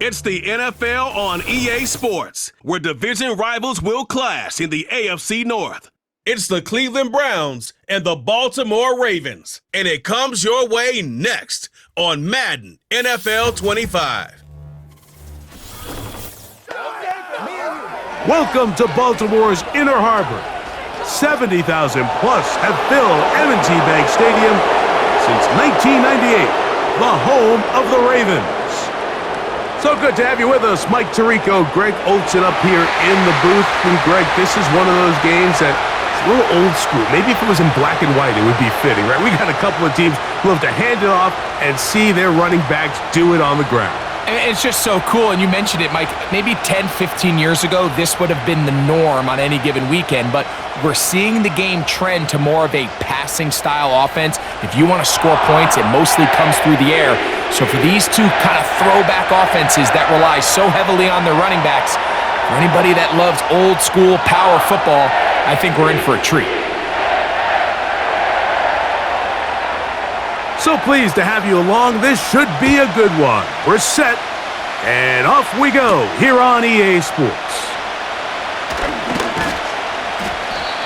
It's the NFL on EA Sports, where division rivals will clash in the AFC North. It's the Cleveland Browns and the Baltimore Ravens, and it comes your way next on Madden NFL 25. Welcome to Baltimore's Inner Harbor. 70,000 plus have filled M&T Bank Stadium since 1998, the home of the Ravens. So good to have you with us, Mike Tirico, Greg Olson up here in the booth. And Greg, this is one of those games that is a little old school. Maybe if it was in black and white, it would be fitting, right? We got a couple of teams who love to hand it off and see their running backs do it on the ground. It's just so cool, and you mentioned it, Mike. Maybe 10, 15 years ago, this would have been the norm on any given weekend, but we're seeing the game trend to more of a passing-style offense. If you want to score points, it mostly comes through the air. So for these two kind of throwback offenses that rely so heavily on their running backs, for anybody that loves old-school power football, I think we're in for a treat. So pleased to have you along. This should be a good one. We're set, and off we go here on EA Sports.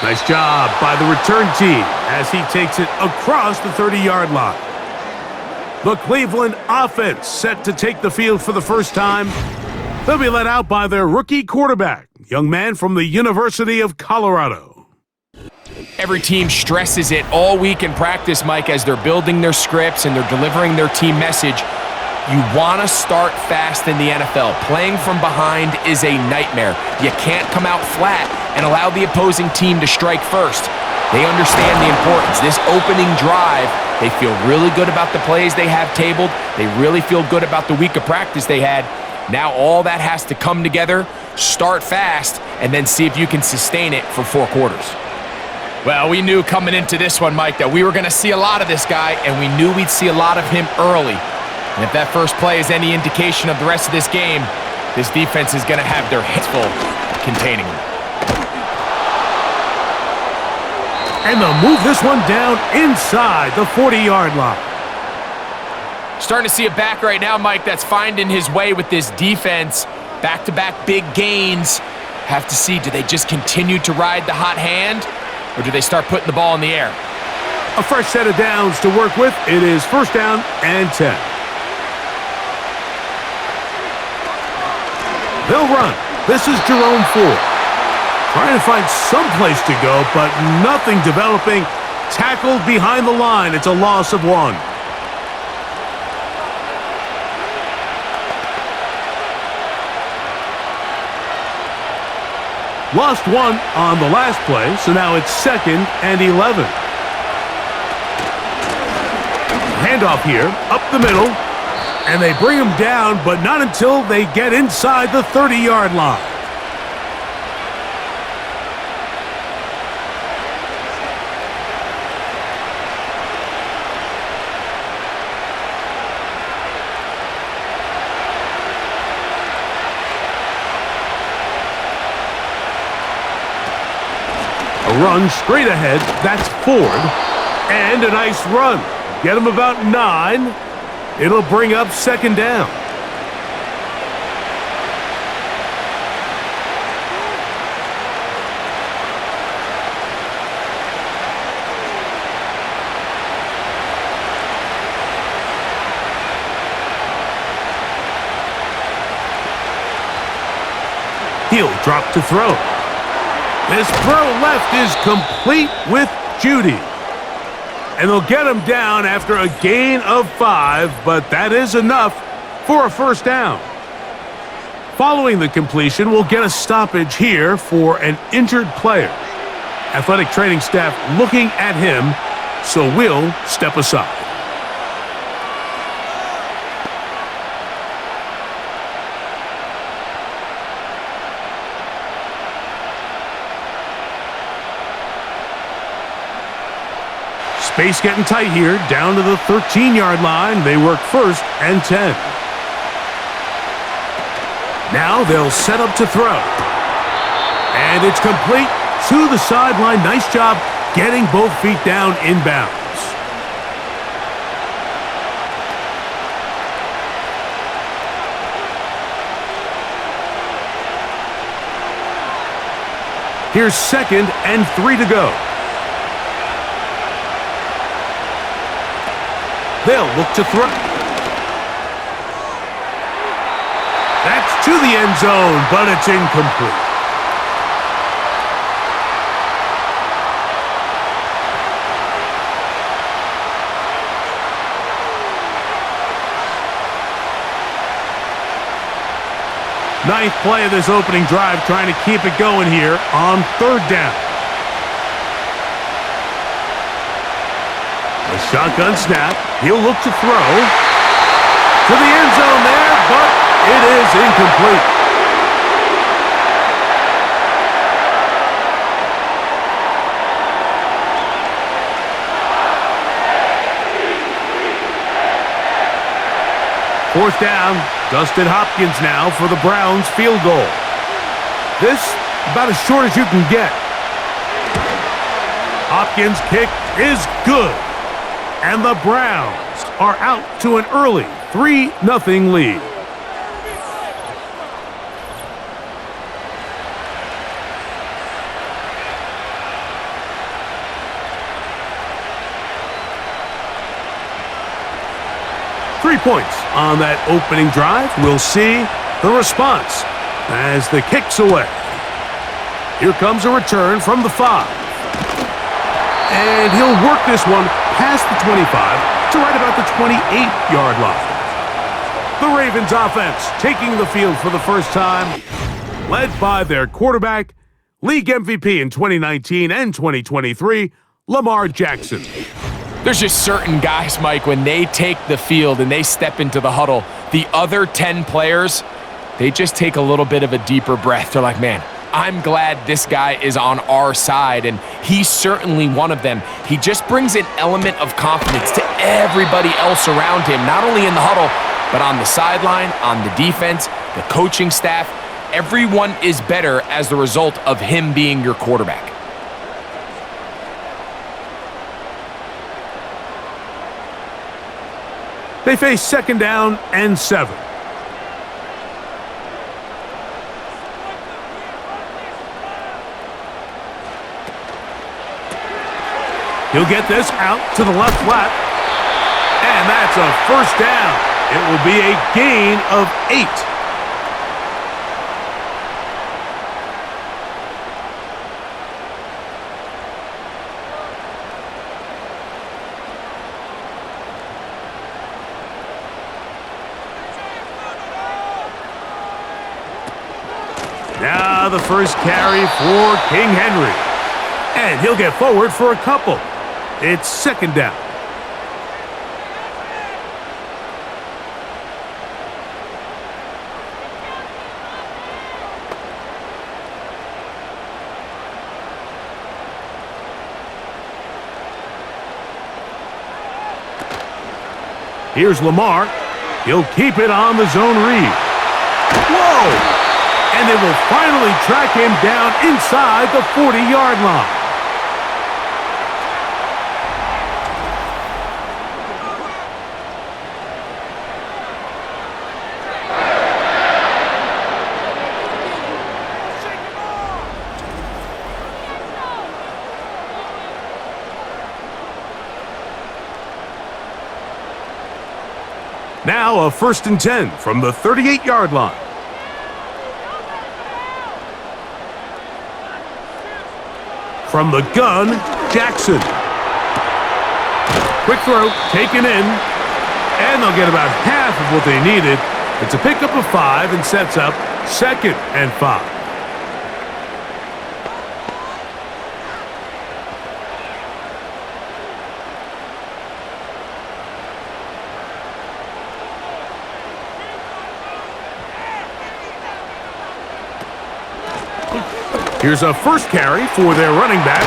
Nice job by the return team as he takes it across the 30-yard line. The Cleveland offense set to take the field for the first time. They'll be led out by their rookie quarterback, young man from the University of Colorado. Every team stresses it all week in practice, Mike, as they're building their scripts and they're delivering their team message. You want to start fast in the NFL. Playing from behind is a nightmare. You can't come out flat and allow the opposing team to strike first. They understand the importance. This opening drive, they feel really good about the plays they have tabled. They really feel good about the week of practice they had. Now all that has to come together, start fast, and then see if you can sustain it for 4 quarters. Well, we knew coming into this one, Mike, that we were going to see a lot of this guy, and we knew we'd see a lot of him early. And if that first play is any indication of the rest of this game, this defense is going to have their hands full containing him. And they'll move this one down inside the 40-yard line. Starting to see a back right now, Mike, that's finding his way with this defense. Back-to-back big gains. Have to see, do they just continue to ride the hot hand, or do they start putting the ball in the air? A fresh set of downs to work with. It is first down and 10. They'll run. This is Jerome Ford. Trying to find some place to go, but nothing developing. Tackled behind the line. It's a loss of 1. Lost 1 on the last play, so now it's 2nd and 11. Handoff here, up the middle, and they bring him down, but not until they get inside the 30-yard line. Run straight ahead, that's Ford, and a nice run. Get him about 9. It'll bring up 2nd down. He'll drop to throw. This throw left is complete with Judy. And they'll get him down after a gain of 5, but that is enough for a first down. Following the completion, we'll get a stoppage here for an injured player. Athletic training staff looking at him, so we'll step aside. Space getting tight here, down to the 13-yard line. They work first and 10. Now they'll set up to throw. And it's complete to the sideline. Nice job getting both feet down inbounds. Here's 2nd and 3 to go. They'll look to throw. That's to the end zone, but it's incomplete. Ninth play of this opening drive, trying to keep it going here on 3rd down. A shotgun snap. He'll look to throw. To the end zone there, but it is incomplete. Fourth down. Dustin Hopkins now for the Browns field goal. This about as short as you can get. Hopkins' kick is good. And the Browns are out to an early 3-0 lead. Three points on that opening drive. We'll see the response as the kick's away. Here comes a return from the 5. And he'll work this one past the 25 to right about the 28-yard line. The Ravens offense taking the field for the first time, led by their quarterback, league MVP in 2019 and 2023, Lamar Jackson. There's just certain guys, Mike, when they take the field and they step into the huddle, the other 10 players, they just take a little bit of a deeper breath. They're like, man, I'm glad this guy is on our side, and he's certainly one of them. He just brings an element of confidence to everybody else around him, not only in the huddle, but on the sideline, on the defense, the coaching staff. Everyone is better as the result of him being your quarterback. They face 2nd down and 7. He'll get this out to the left flat. And that's a first down. It will be a gain of 8. Now the first carry for King Henry. And he'll get forward for a couple. It's 2nd down. Here's Lamar. He'll keep it on the zone read. Whoa! And they will finally track him down inside the 40-yard line. Now a 1st and 10 from the 38-yard line. From the gun, Jackson. Quick throw, taken in. And they'll get about half of what they needed. It's a pickup of 5 and sets up 2nd and 5. Here's a first carry for their running back,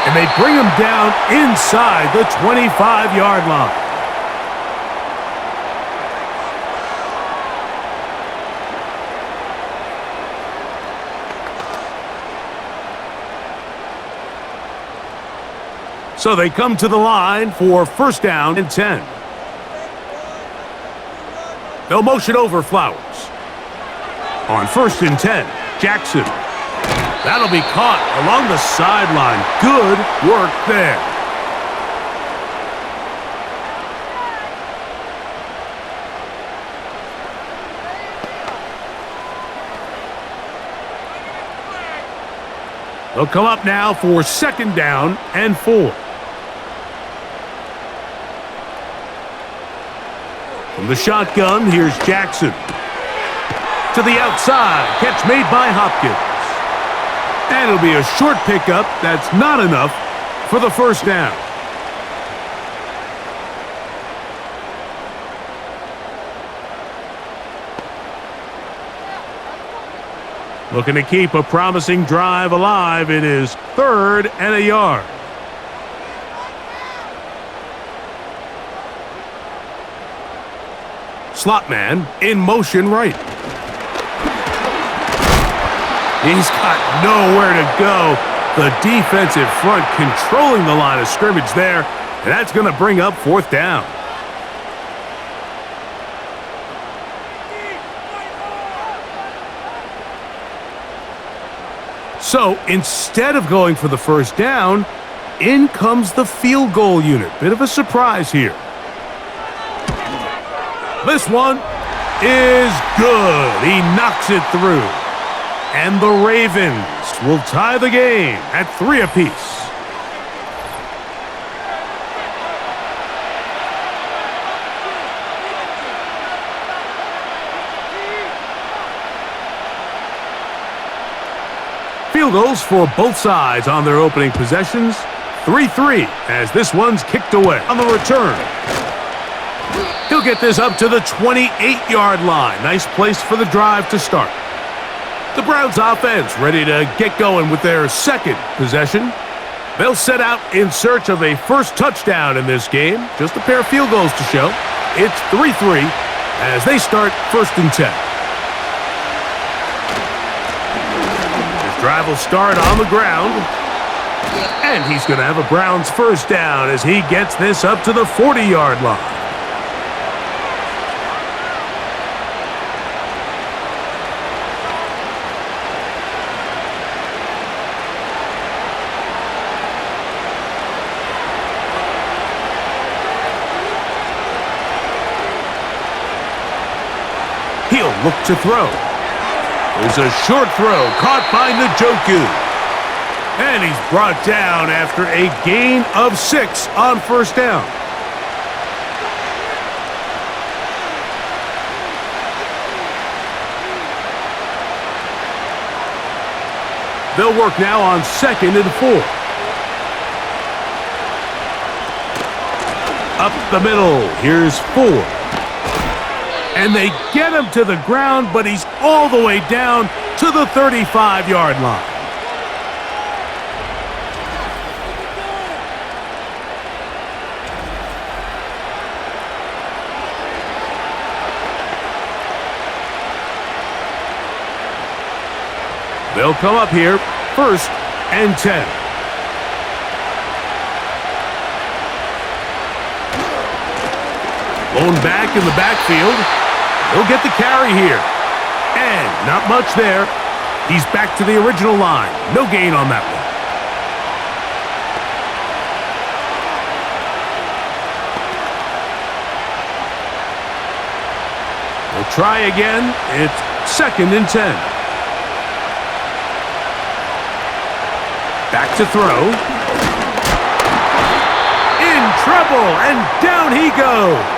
and they bring him down inside the 25-yard line. So they come to the line for 1st down and 10. They'll motion over Flowers. On 1st and 10, Jackson. That'll be caught along the sideline. Good work there. They'll come up now for 2nd down and 4. From the shotgun, here's Jackson. To the outside, catch made by Hopkins. And it'll be a short pickup. That's not enough for the 1st down. Looking to keep a promising drive alive. It is 3rd and a yard. Slot man in motion right. He's got nowhere to go. The defensive front controlling the line of scrimmage there. And that's going to bring up 4th down. So instead of going for the 1st down, in comes the field goal unit. Bit of a surprise here. This one is good. He knocks it through. And the Ravens will tie the game at 3 apiece. Field goals for both sides on their opening possessions. 3-3 as this one's kicked away. On the return, he'll get this up to the 28-yard line. Nice place for the drive to start. The Browns offense ready to get going with their 2nd possession. They'll set out in search of a 1st touchdown in this game. Just a pair of field goals to show. It's 3-3 as they start 1st and 10. Drive will start on the ground. And he's going to have a Browns 1st down as he gets this up to the 40-yard line. He'll look to throw. There's a short throw caught by Njoku. And he's brought down after a gain of 6 on 1st down. They'll work now on 2nd and 4. Up the middle, here's 4. And they get him to the ground, but he's all the way down to the 35-yard line. They'll come up here, 1st and 10. Blown back in the backfield. He'll get the carry here. And not much there. He's back to the original line. No gain on that one. We'll try again. It's 2nd and 10. Back to throw. In trouble, and down he goes.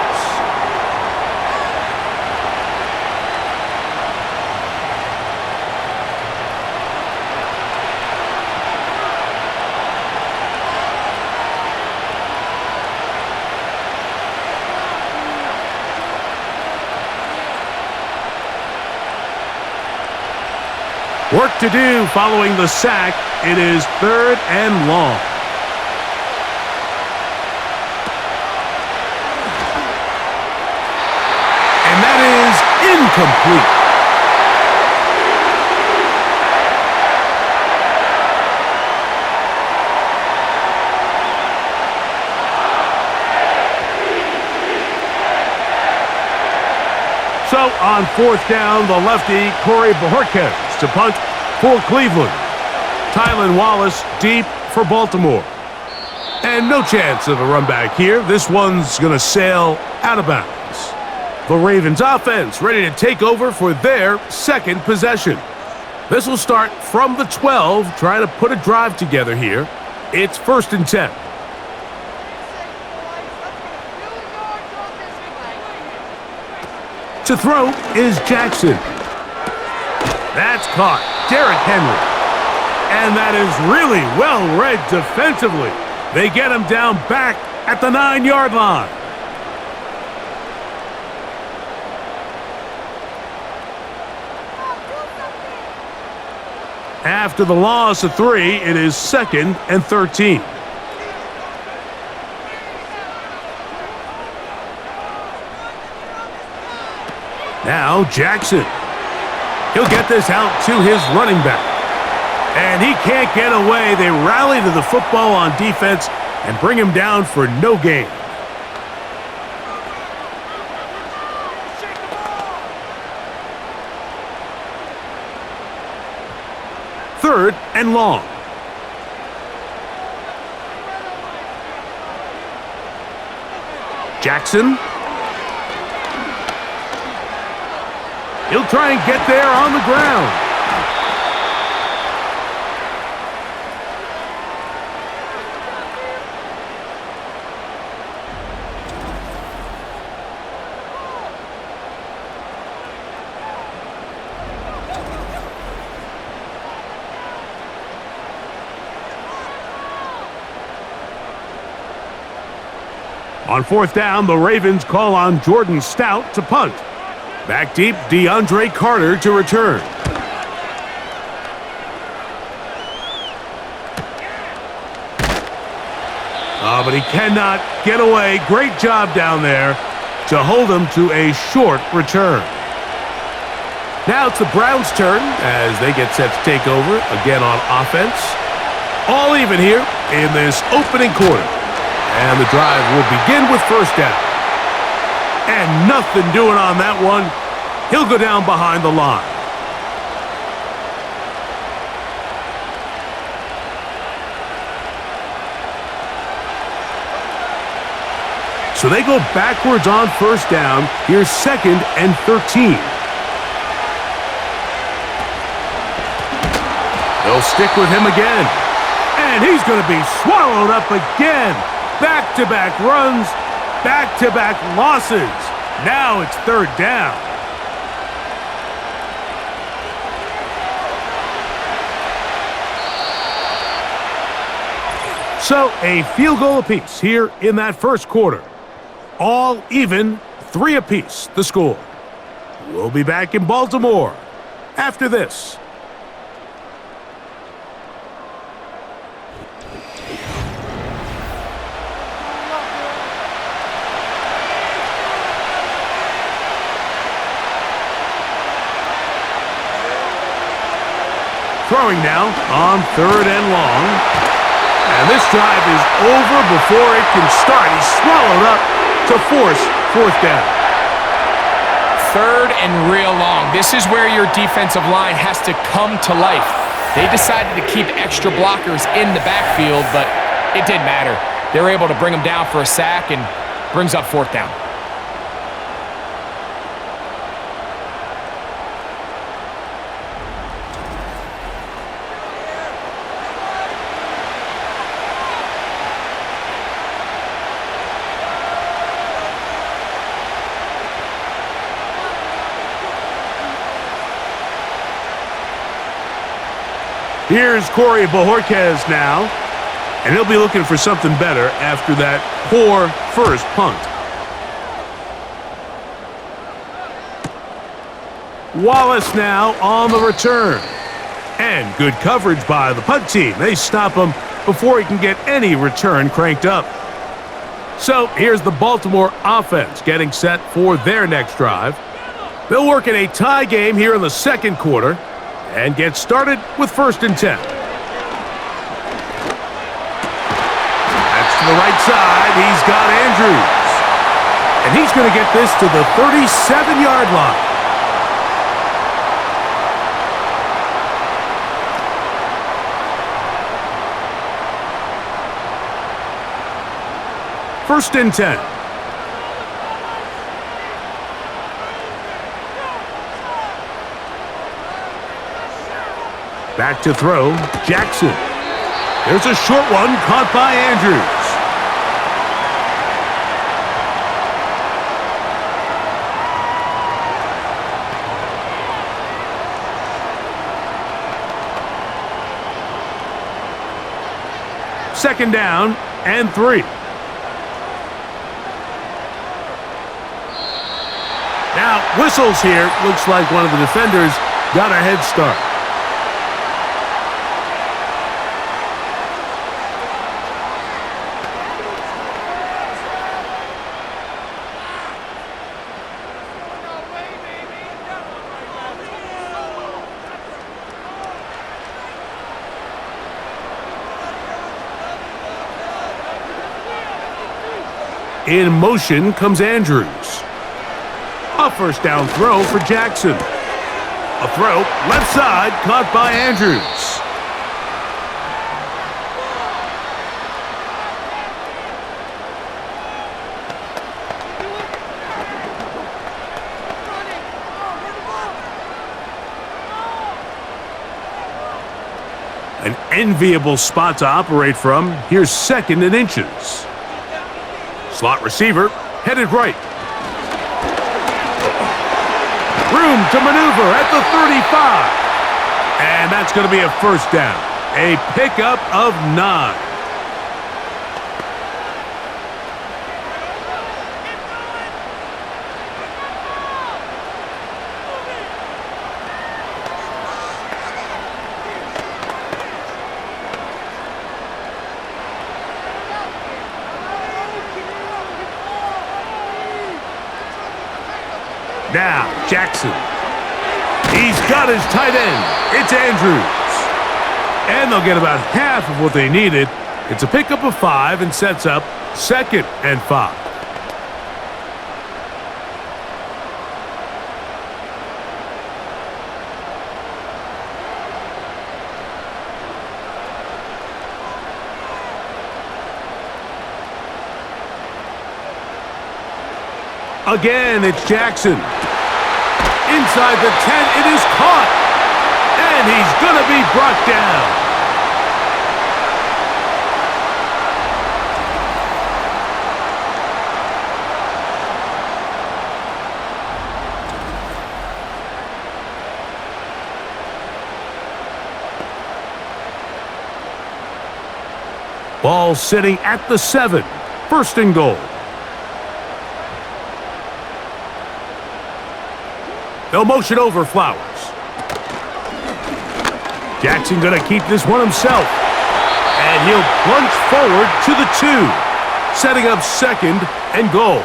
Work to do following the sack. It is 3rd and long. And that is incomplete. So on 4th down, the lefty, Corey Bojorquez, to punt for Cleveland. Tylan Wallace deep for Baltimore. And no chance of a run back here. This one's going to sail out of bounds. The Ravens offense ready to take over for their second possession. This will start from the 12, trying to put a drive together here. It's 1st and 10. To throw is Jackson. That's caught. Derrick Henry. And that is really well read defensively. They get him down back at the 9-yard line. After the loss of 3, it is 2nd and 13. Now Jackson. He'll get this out to his running back. And he can't get away. They rally to the football on defense and bring him down for no gain. Third and long. Jackson. He'll try and get there on the ground. On 4th down, the Ravens call on Jordan Stout to punt. Back deep, DeAndre Carter to return. Oh, but he cannot get away. Great job down there to hold him to a short return. Now it's the Browns' turn as they get set to take over again on offense. All even here in this opening quarter. And the drive will begin with 1st down. And nothing doing on that one. He'll go down behind the line. So they go backwards on 1st down. Here's 2nd and 13. They'll stick with him again. And he's going to be swallowed up again. Back-to-back runs, back-to-back losses. Now it's 3rd down. So a field goal apiece here in that 1st quarter. All even, 3 apiece, the score. We'll be back in Baltimore after this. Throwing now on 3rd and long. And this drive is over before it can start. He's swallowed up to force 4th down. 3rd and real long. This is where your defensive line has to come to life. They decided to keep extra blockers in the backfield, but it didn't matter. They were able to bring him down for a sack and brings up 4th down. Here's Corey Bojorquez now, and he'll be looking for something better after that poor first punt. Wallace now on the return. And good coverage by the punt team. They stop him before he can get any return cranked up. So here's the Baltimore offense getting set for their next drive. They'll work in a tie game here in the 2nd quarter and get started with 1st and 10. That's to the right side. He's got Andrews. And he's going to get this to the 37-yard line. 1st and 10. Back to throw, Jackson. There's a short one caught by Andrews. Second down and 3. Now, whistles here. Looks like one of the defenders got a head start. In motion comes Andrews. A 1st down throw for Jackson. A throw, left side, caught by Andrews. An enviable spot to operate from. Here's 2nd and inches. Slot receiver, headed right. Room to maneuver at the 35. And that's going to be a 1st down. A pickup of 9. Now, Jackson. He's got his tight end. It's Andrews. And they'll get about half of what they needed. It's a pickup of 5 and sets up 2nd and 5. Again, it's Jackson. Inside the 10, it is caught. And he's going to be brought down. Ball sitting at the 7. 1st and goal. They'll motion over Flowers. Jackson going to keep this one himself. And he'll plunge forward to the 2. Setting up 2nd and goal.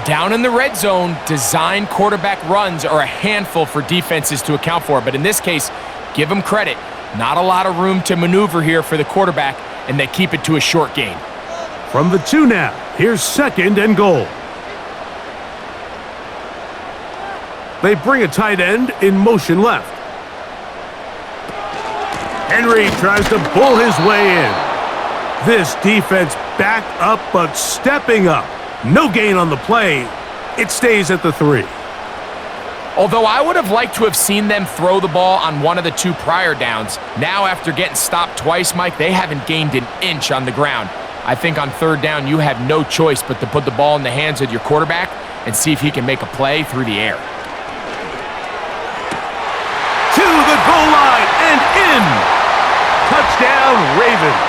Down in the red zone, design quarterback runs are a handful for defenses to account for. But in this case, give them credit. Not a lot of room to maneuver here for the quarterback, and they keep it to a short gain. From the 2 now, here's 2nd and goal. They bring a tight end in motion left. Henry tries to bull his way in. This defense back up, but stepping up. No gain on the play. It stays at the 3. Although I would have liked to have seen them throw the ball on one of the 2 prior downs, now after getting stopped twice, Mike, they haven't gained an inch on the ground. I think on 3rd down, you have no choice but to put the ball in the hands of your quarterback and see if he can make a play through the air. To the goal line and in. Touchdown, Ravens.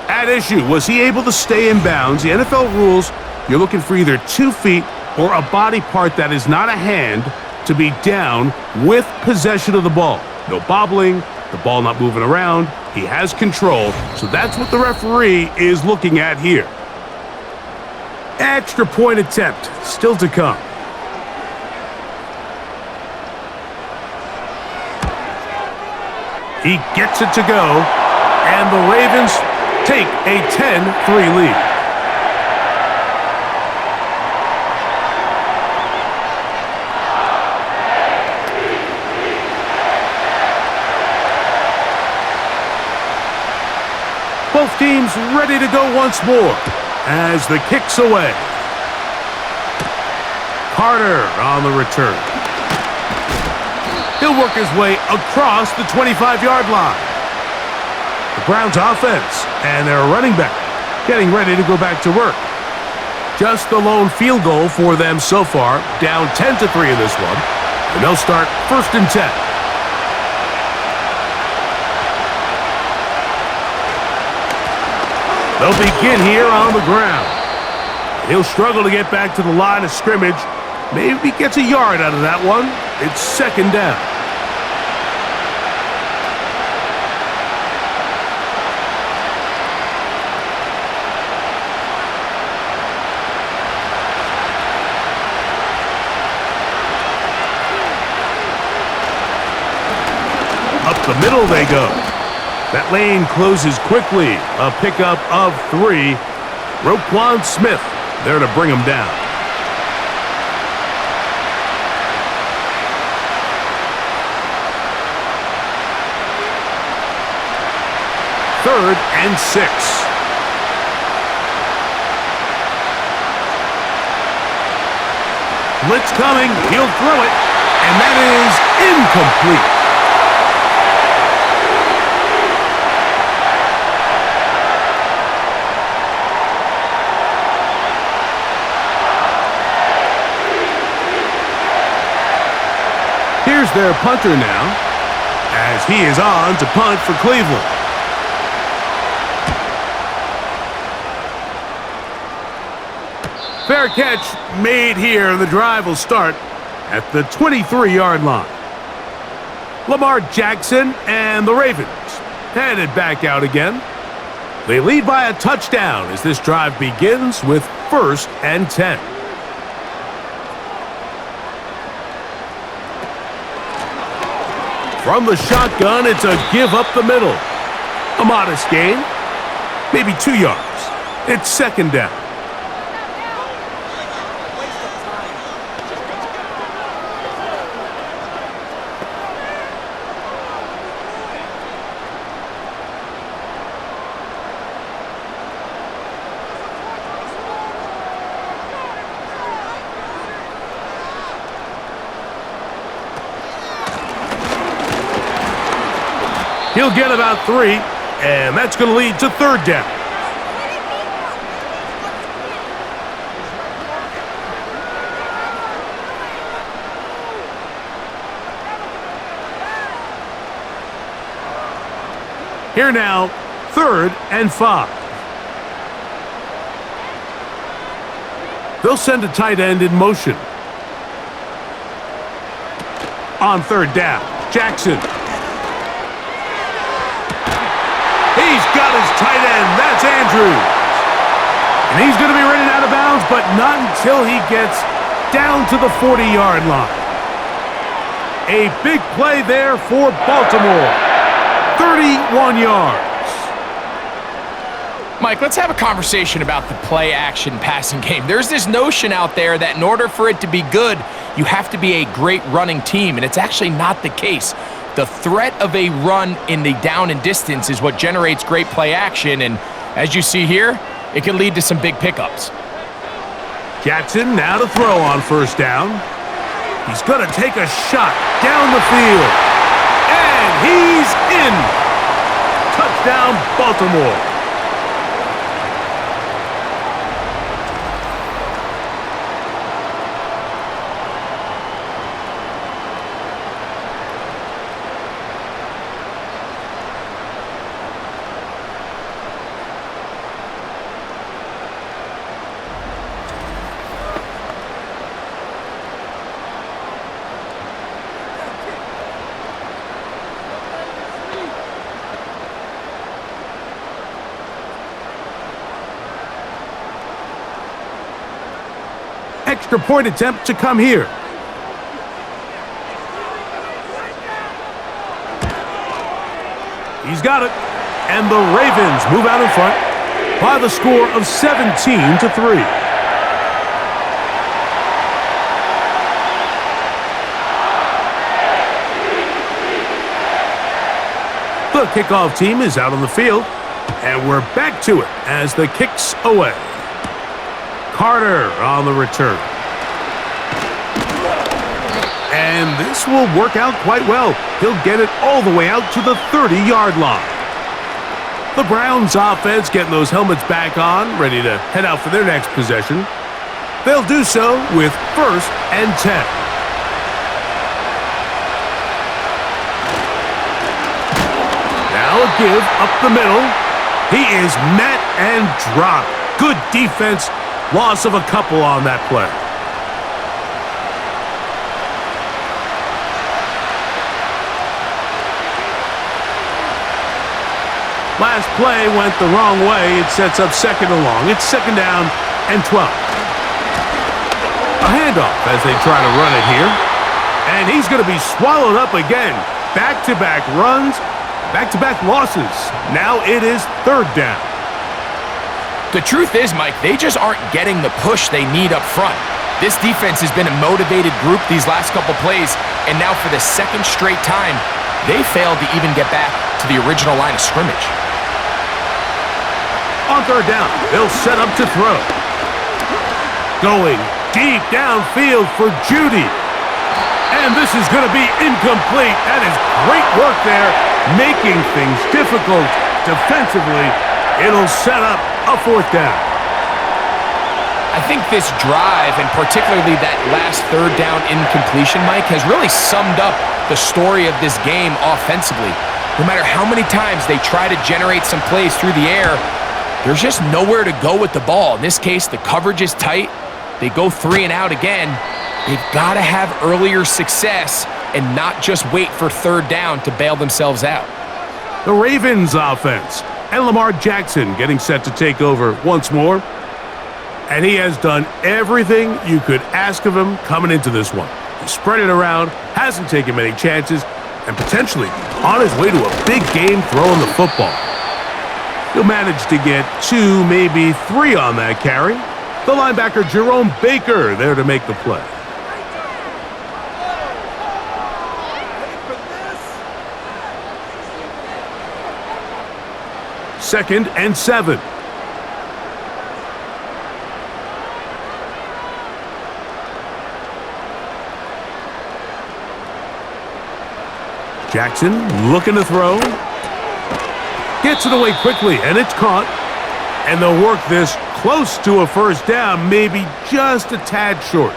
At issue, was he able to stay in bounds? The NFL rules, you're looking for either 2 feet or a body part that is not a hand to be down with possession of the ball. No bobbling, the ball not moving around. He has control, so that's what the referee is looking at here. Extra point attempt, still to come. He gets it to go, and the Ravens take a 10-3 lead. Both teams ready to go once more as the kick's away. Carter on the return. He'll work his way across the 25-yard line. The Browns offense and their running back getting ready to go back to work. Just the lone field goal for them so far, down 10-3 in this one. And they'll start 1st and 10. They'll begin here on the ground. He'll struggle to get back to the line of scrimmage. Maybe gets a yard out of that one. It's 2nd down. Up the middle they go. That lane closes quickly. A pickup of 3. Roquan Smith there to bring him down. Third and 6. Blitz coming. He'll throw it. And that is incomplete. Here's their punter now, as he is on to punt for Cleveland. Fair catch made here. The drive will start at the 23-yard line. Lamar Jackson and the Ravens headed back out again. They lead by a touchdown as this drive begins with 1st and 10. From the shotgun, it's a give up the middle. A modest gain, maybe 2 yards. It's 2nd down. He'll get about 3, and that's going to lead to 3rd down. Here now, 3rd and 5. They'll send a tight end in motion. On 3rd down, Jackson. He's got his tight end. That's Andrews. And he's going to be running out of bounds, but not until he gets down to the 40-yard line. A big play there for Baltimore. 31 yards. Mike, let's have a conversation about the play-action passing game. There's this notion out there that in order for it to be good, you have to be a great running team, and it's actually not the case. The threat of a run in the down and distance is what generates great play action, and as you see here, it can lead to some big pickups. Jackson now to throw on 1st down. He's going to take a shot down the field, and he's in. Touchdown, Baltimore. Extra point attempt to come here. He's got it. And the Ravens move out in front by the score of 17-3. The kickoff team is out on the field, and we're back to it as the kick's away. Carter on the return. And this will work out quite well. He'll get it all the way out to the 30-yard line. The Browns offense getting those helmets back on, ready to head out for their next possession. They'll do so with 1st and 10. Now a give up the middle. He is met and dropped. Good defense. Loss of a couple on that play. Last play went the wrong way. It sets up 2nd and long. It's 2nd down and 12. A handoff as they try to run it here. And he's going to be swallowed up again. Back-to-back runs, back-to-back losses. Now it is 3rd down. The truth is, Mike, they just aren't getting the push they need up front. This defense has been a motivated group these last couple plays, and now for the 2nd straight time, they failed to even get back to the original line of scrimmage. On 3rd down, they'll set up to throw. Going deep downfield for Judy. And this is going to be incomplete. That is great work there, making things difficult defensively. It'll set up a 4th down. I think this drive, and particularly that last 3rd down incompletion, Mike, has really summed up the story of this game offensively. No matter how many times they try to generate some plays through the air, there's just nowhere to go with the ball. In this case, the coverage is tight. They go 3 and out again. They've got to have earlier success and not just wait for 3rd down to bail themselves out. The Ravens offense and Lamar Jackson getting set to take over once more. And he has done everything you could ask of him coming into this one. He spread it around, hasn't taken many chances, and potentially on his way to a big game throwing the football. He'll manage to get 2, maybe 3 on that carry. The linebacker Jerome Baker there to make the play. Second and 7. Jackson looking to throw. Gets it away quickly, and it's caught. And they'll work this close to a 1st down, maybe just a tad short.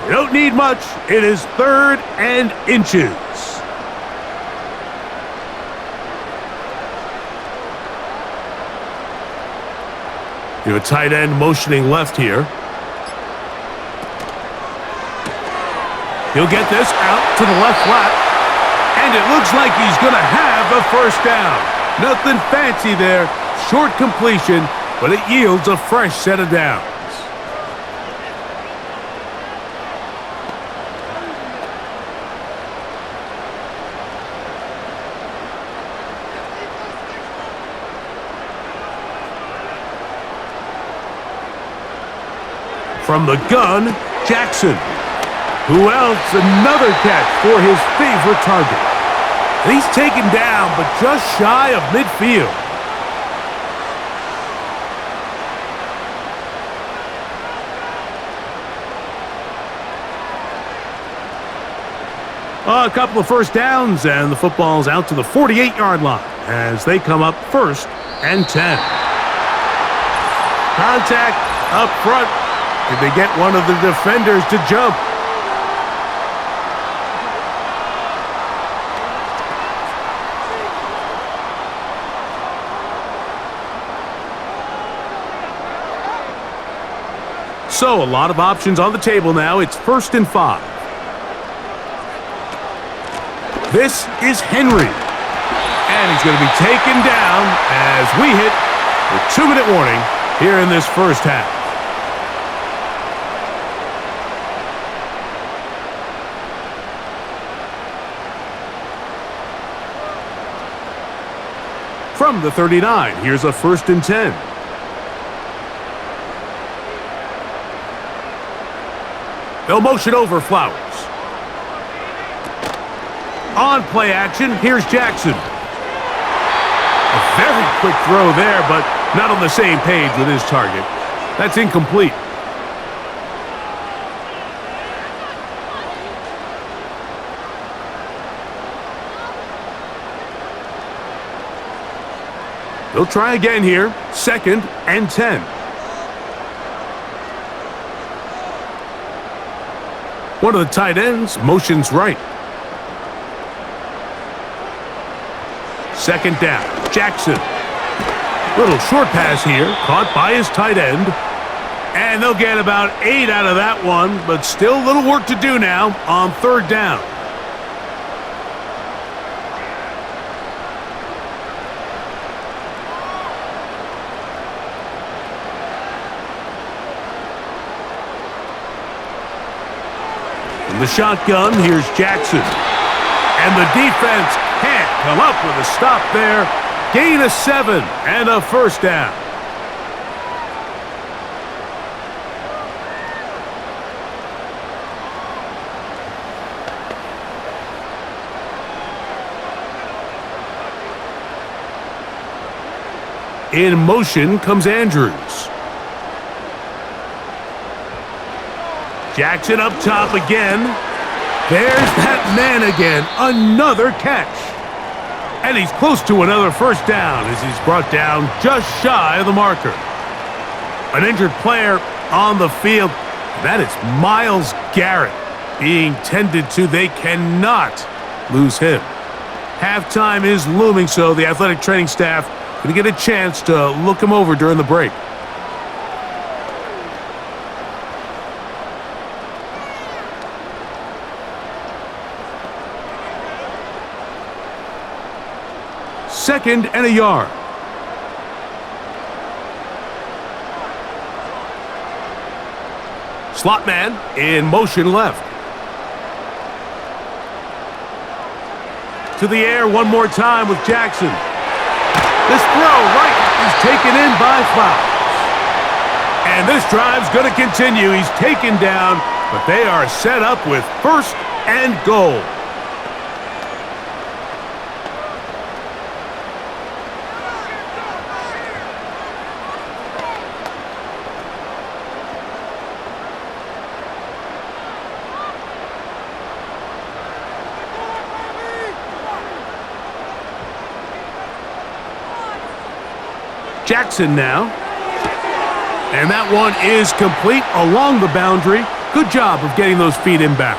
They don't need much. It is 3rd and inches. You have a tight end motioning left here. He'll get this out to the left flat. And it looks like he's going to have a 1st down. Nothing fancy there. Short completion, but it yields a fresh set of downs. From the gun, Jackson. Who else? Another catch for his favorite target. And he's taken down, but just shy of midfield. A couple of 1st downs, and the football's out to the 48-yard line as they come up 1st and 10. Contact up front. Did they get one of the defenders to jump? So, a lot of options on the table now. It's 1st and 5. This is Henry. And he's going to be taken down as we hit the 2-minute warning here in this 1st half. from the 39. Here's a 1st and 10. They'll motion over Flowers. On play action, here's Jackson. A very quick throw there, but not on the same page with his target. That's incomplete. They'll try again here. 2nd and 10. One of the tight ends motions right. 2nd down. Jackson. Little short pass here, caught by his tight end. And they'll get about 8 out of that one, but still little work to do now on 3rd down. From the shotgun, here's Jackson. And the defense can't come up with a stop there. Gain of 7 and a 1st down. In motion comes Andrews. Jackson up top again. There's that man again. Another catch. And he's close to another 1st down as he's brought down just shy of the marker. An injured player on the field. That is Myles Garrett being tended to. They cannot lose him. Halftime is looming, so the athletic training staff going to get a chance to look him over during the break. Second and a yard. Slot man in motion left. To the air one more time with Jackson. This throw right is taken in by Flowers. And this drive's going to continue. He's taken down, but they are set up with 1st and goal. Jackson now. And that one is complete along the boundary. Good job of getting those feet in bounds.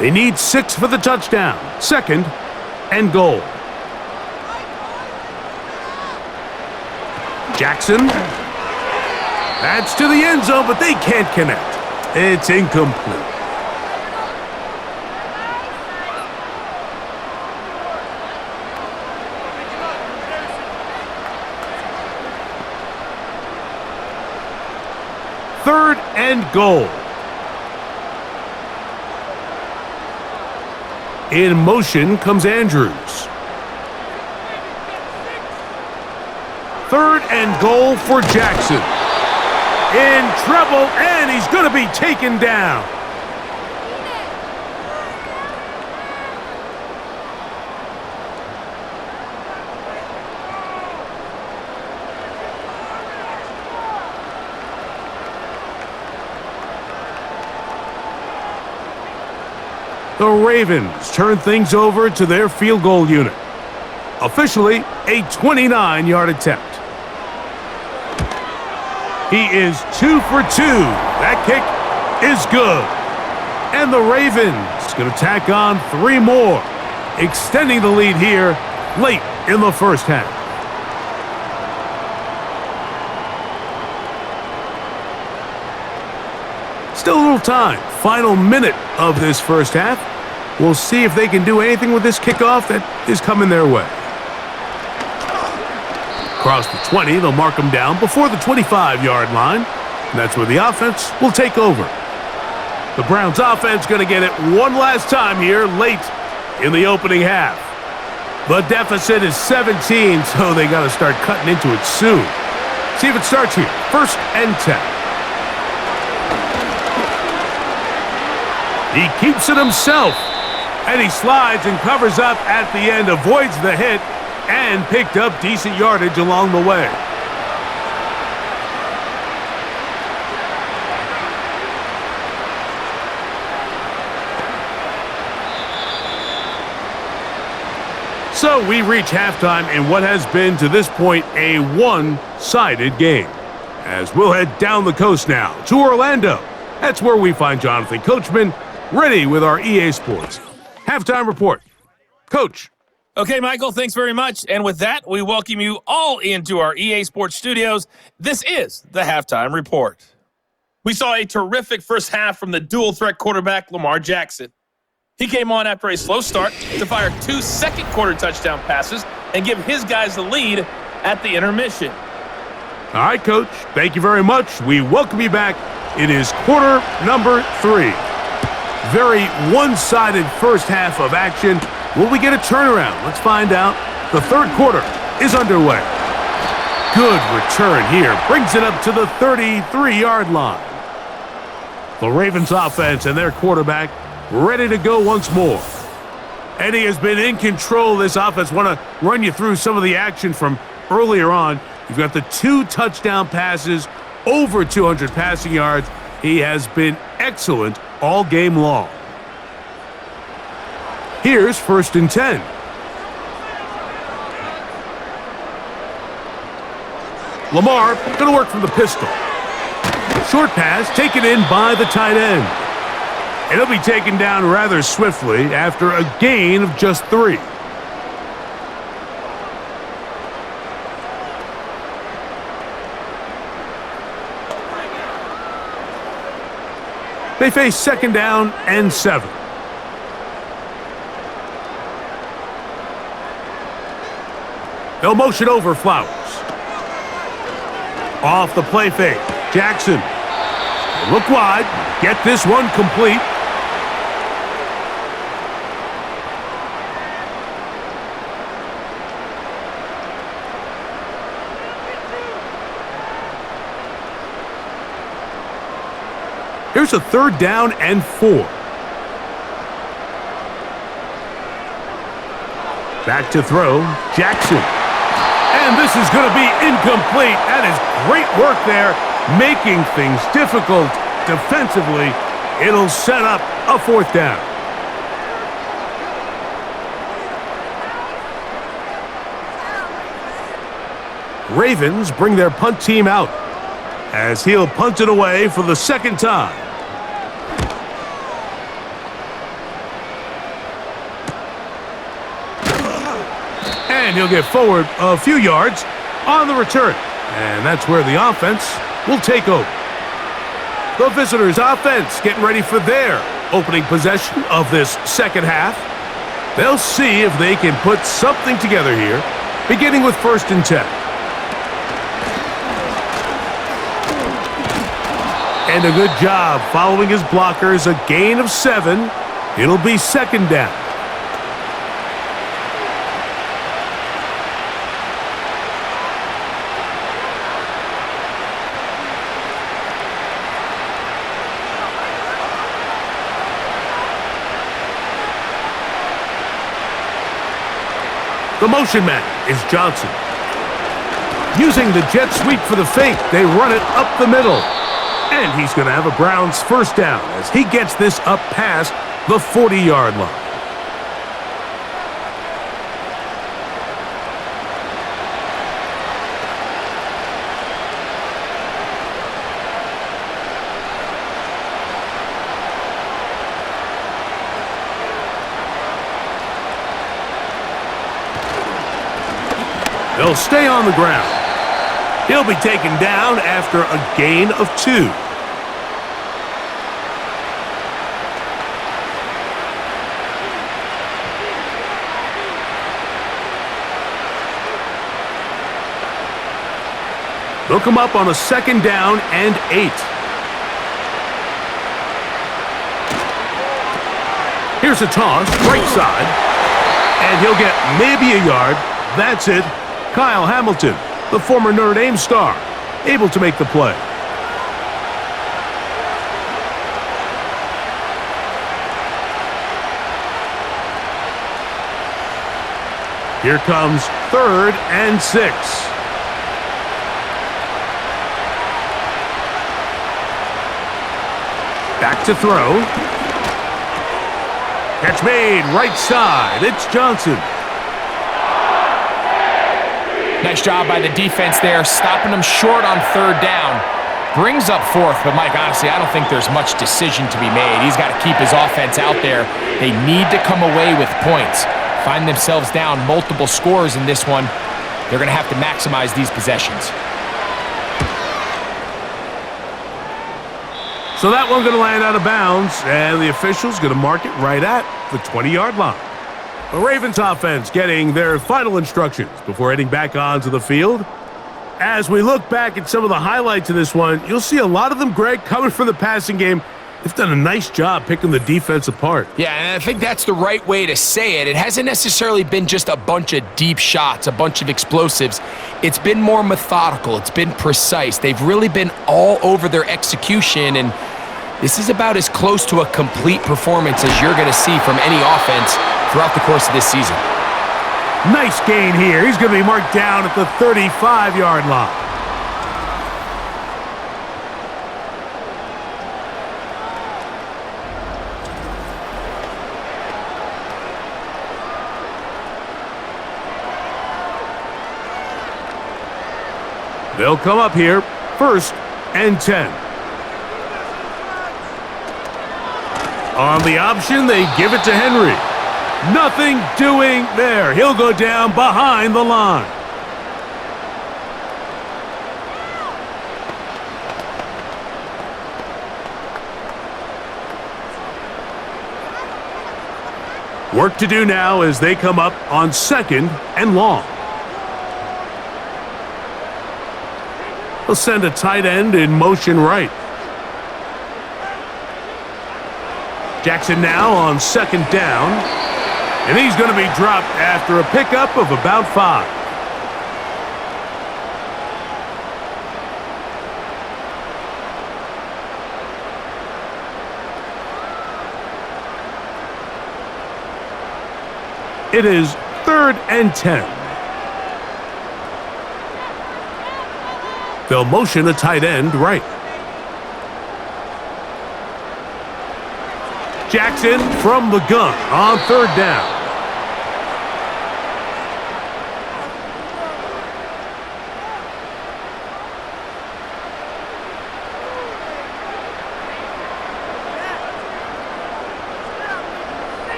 They need 6 for the touchdown. 2nd and goal. Jackson. That's to the end zone, but they can't connect. It's incomplete. Third and goal. In motion comes Andrews. 3rd and goal for Jackson. In trouble, and he's going to be taken down. The Ravens turn things over to their field goal unit. Officially, a 29-yard attempt. He is 2 for 2. That kick is good. And the Ravens going to tack on 3 more, extending the lead here late in the 1st half. Still a little time. Final minute of this 1st half. We'll see if they can do anything with this kickoff that is coming their way. Across the 20, they'll mark him down before the 25-yard line. And that's where the offense will take over. The Browns offense going to get it one last time here late in the opening half. The deficit is 17, so they got to start cutting into it soon. See if it starts here. 1st and 10. He keeps it himself, and he slides and covers up at the end, avoids the hit, and picked up decent yardage along the way. So we reach halftime in what has been, to this point, a one-sided game. As we'll head down the coast now to Orlando. That's where we find Jonathan Coachman, ready with our EA Sports halftime report. Coach. Okay, Michael, thanks very much. And with that, we welcome you all into our EA Sports studios. This is the halftime report. We saw a terrific first half from the dual-threat quarterback, Lamar Jackson. He came on after a slow start to fire 2 second-quarter touchdown passes and give his guys the lead at the intermission. All right, Coach. Thank you very much. We welcome you back. It is quarter number 3. Very one-sided first half of action. Will we get a turnaround? Let's find out. The third quarter is underway. Good return here. Brings it up to the 33-yard line. The Ravens offense and their quarterback ready to go once more. Eddie has been in control of this offense. Want to run you through some of the action from earlier on. You've got the 2 touchdown passes, over 200 passing yards. He has been excellent all game long. Here's 1st and 10. Lamar going to work from the pistol. Short pass taken in by the tight end. And he'll be taken down rather swiftly after a gain of just 3. They face 2nd down and 7. They'll motion over Flowers. Off the play fake. Jackson. Look wide. Get this one complete. Here's a 3rd down and 4. Back to throw, Jackson. And this is going to be incomplete. That is great work there, making things difficult defensively. It'll set up a 4th down. Ravens bring their punt team out as he'll punt it away for the 2nd time. And he'll get forward a few yards on the return. And that's where the offense will take over. The visitors' offense getting ready for their opening possession of this second half. They'll see if they can put something together here, beginning with 1st and 10. And a good job following his blockers, a gain of 7. It'll be 2nd down. The motion man is Johnson. Using the jet sweep for the fake, they run it up the middle. And he's going to have a Browns 1st down as he gets this up past the 40-yard line. They'll stay on the ground. He'll be taken down after a gain of 2. They'll come up on a 2nd down and 8. Here's a toss, right side, and he'll get maybe a yard. That's it. Kyle Hamilton, the former Notre Dame star, able to make the play. Here comes 3rd and 6. Back to throw. Catch made, right side. It's Johnson. Nice job by the defense there, stopping them short on 3rd down. Brings up 4th, but Mike, honestly, I don't think there's much decision to be made. He's got to keep his offense out there. They need to come away with points. Find themselves down multiple scores in this one. They're going to have to maximize these possessions. So that one's going to land out of bounds, and the official's going to mark it right at the 20-yard line. The Ravens offense getting their final instructions before heading back onto the field. As we look back at some of the highlights of this one, you'll see a lot of them, Greg, coming from the passing game. They've done a nice job picking the defense apart. Yeah, and I think that's the right way to say it. It hasn't necessarily been just a bunch of deep shots, a bunch of explosives. It's been more methodical. It's been precise. They've really been all over their execution, and this is about as close to a complete performance as you're going to see from any offense throughout the course of this season. Nice gain here. He's going to be marked down at the 35-yard line. They'll come up here, 1st and 10. On the option, they give it to Henry. Nothing doing there. He'll go down behind the line. Work to do now as they come up on 2nd and long. They'll send a tight end in motion right. Jackson now on 2nd down. And he's going to be dropped after a pickup of about 5. It is 3rd and 10. They'll motion a tight end right. Jackson from the gun on 3rd down.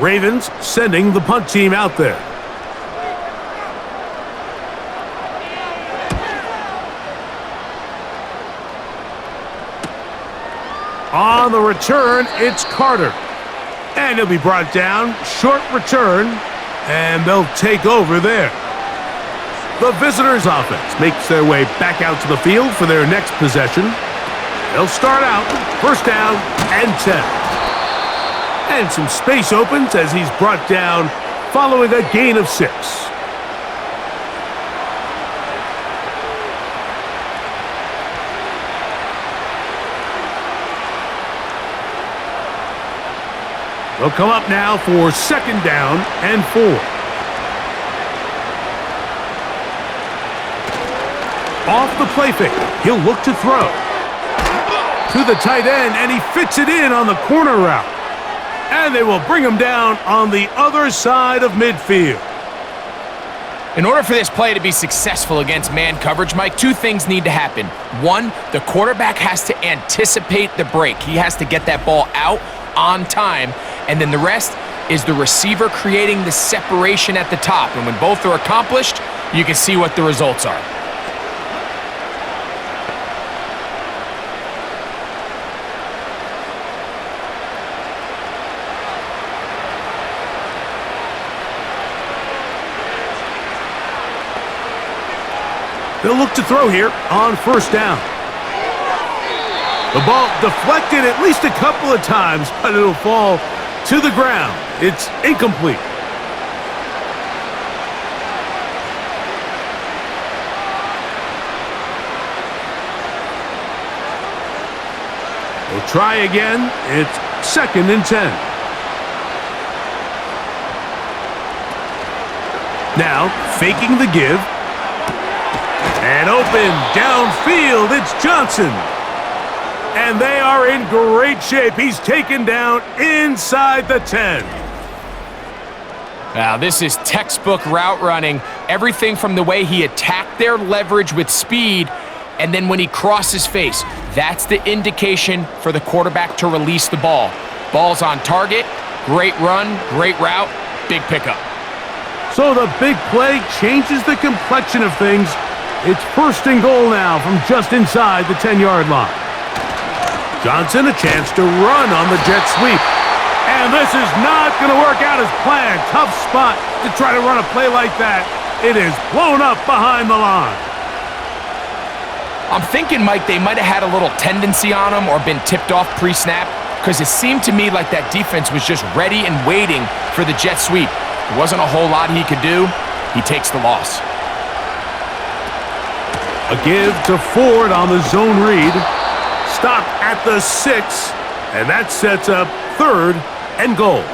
Ravens sending the punt team out there. On the return, it's Carter. And he'll be brought down. Short return. And they'll take over there. The visitors' offense makes their way back out to the field for their next possession. They'll start out 1st down and 10. And some space opens as he's brought down following a gain of 6. They'll come up now for 2nd down and 4. Off the play fake, he'll look to throw. To the tight end, and he fits it in on the corner route. And they will bring him down on the other side of midfield. In order for this play to be successful against man coverage, Mike, 2 things need to happen. 1, the quarterback has to anticipate the break. He has to get that ball out on time. And then the rest is the receiver creating the separation at the top. And when both are accomplished, you can see what the results are. They'll look to throw here on first down. The ball deflected at least a couple of times, but it'll fall to the ground. It's incomplete. We'll try again. It's 2nd and 10. Now, faking the give. And open downfield, it's Johnson. And they are in great shape. He's taken down inside the 10. Now, this is textbook route running. Everything from the way he attacked their leverage with speed, and then when he crosses face, that's the indication for the quarterback to release the ball. Ball's on target, great run, great route, big pickup. So the big play changes the complexion of things. It's 1st and goal now from just inside the 10-yard line. Johnson a chance to run on the jet sweep. And this is not going to work out as planned. Tough spot to try to run a play like that. It is blown up behind the line. I'm thinking, Mike, they might have had a little tendency on him or been tipped off pre-snap, because it seemed to me like that defense was just ready and waiting for the jet sweep. There wasn't a whole lot he could do. He takes the loss. A give to Ford on the zone read. Stopped at the 6, and that sets up 3rd and goal.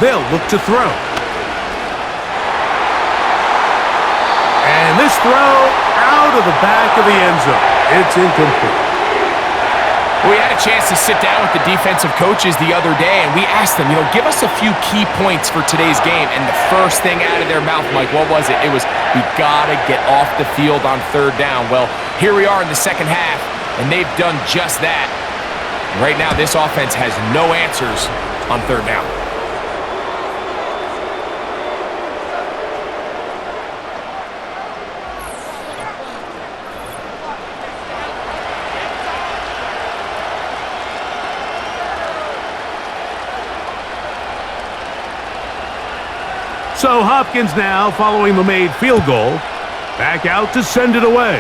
They'll look to throw. And this throw out of the back of the end zone. It's incomplete. We had a chance to sit down with the defensive coaches the other day, and we asked them, give us a few key points for today's game. And the first thing out of their mouth, Mike, what was it? It was, we got to get off the field on 3rd down. Well, here we are in the second half, and they've done just that. Right now, this offense has no answers on 3rd down. So Hopkins now, following the made field goal, back out to send it away.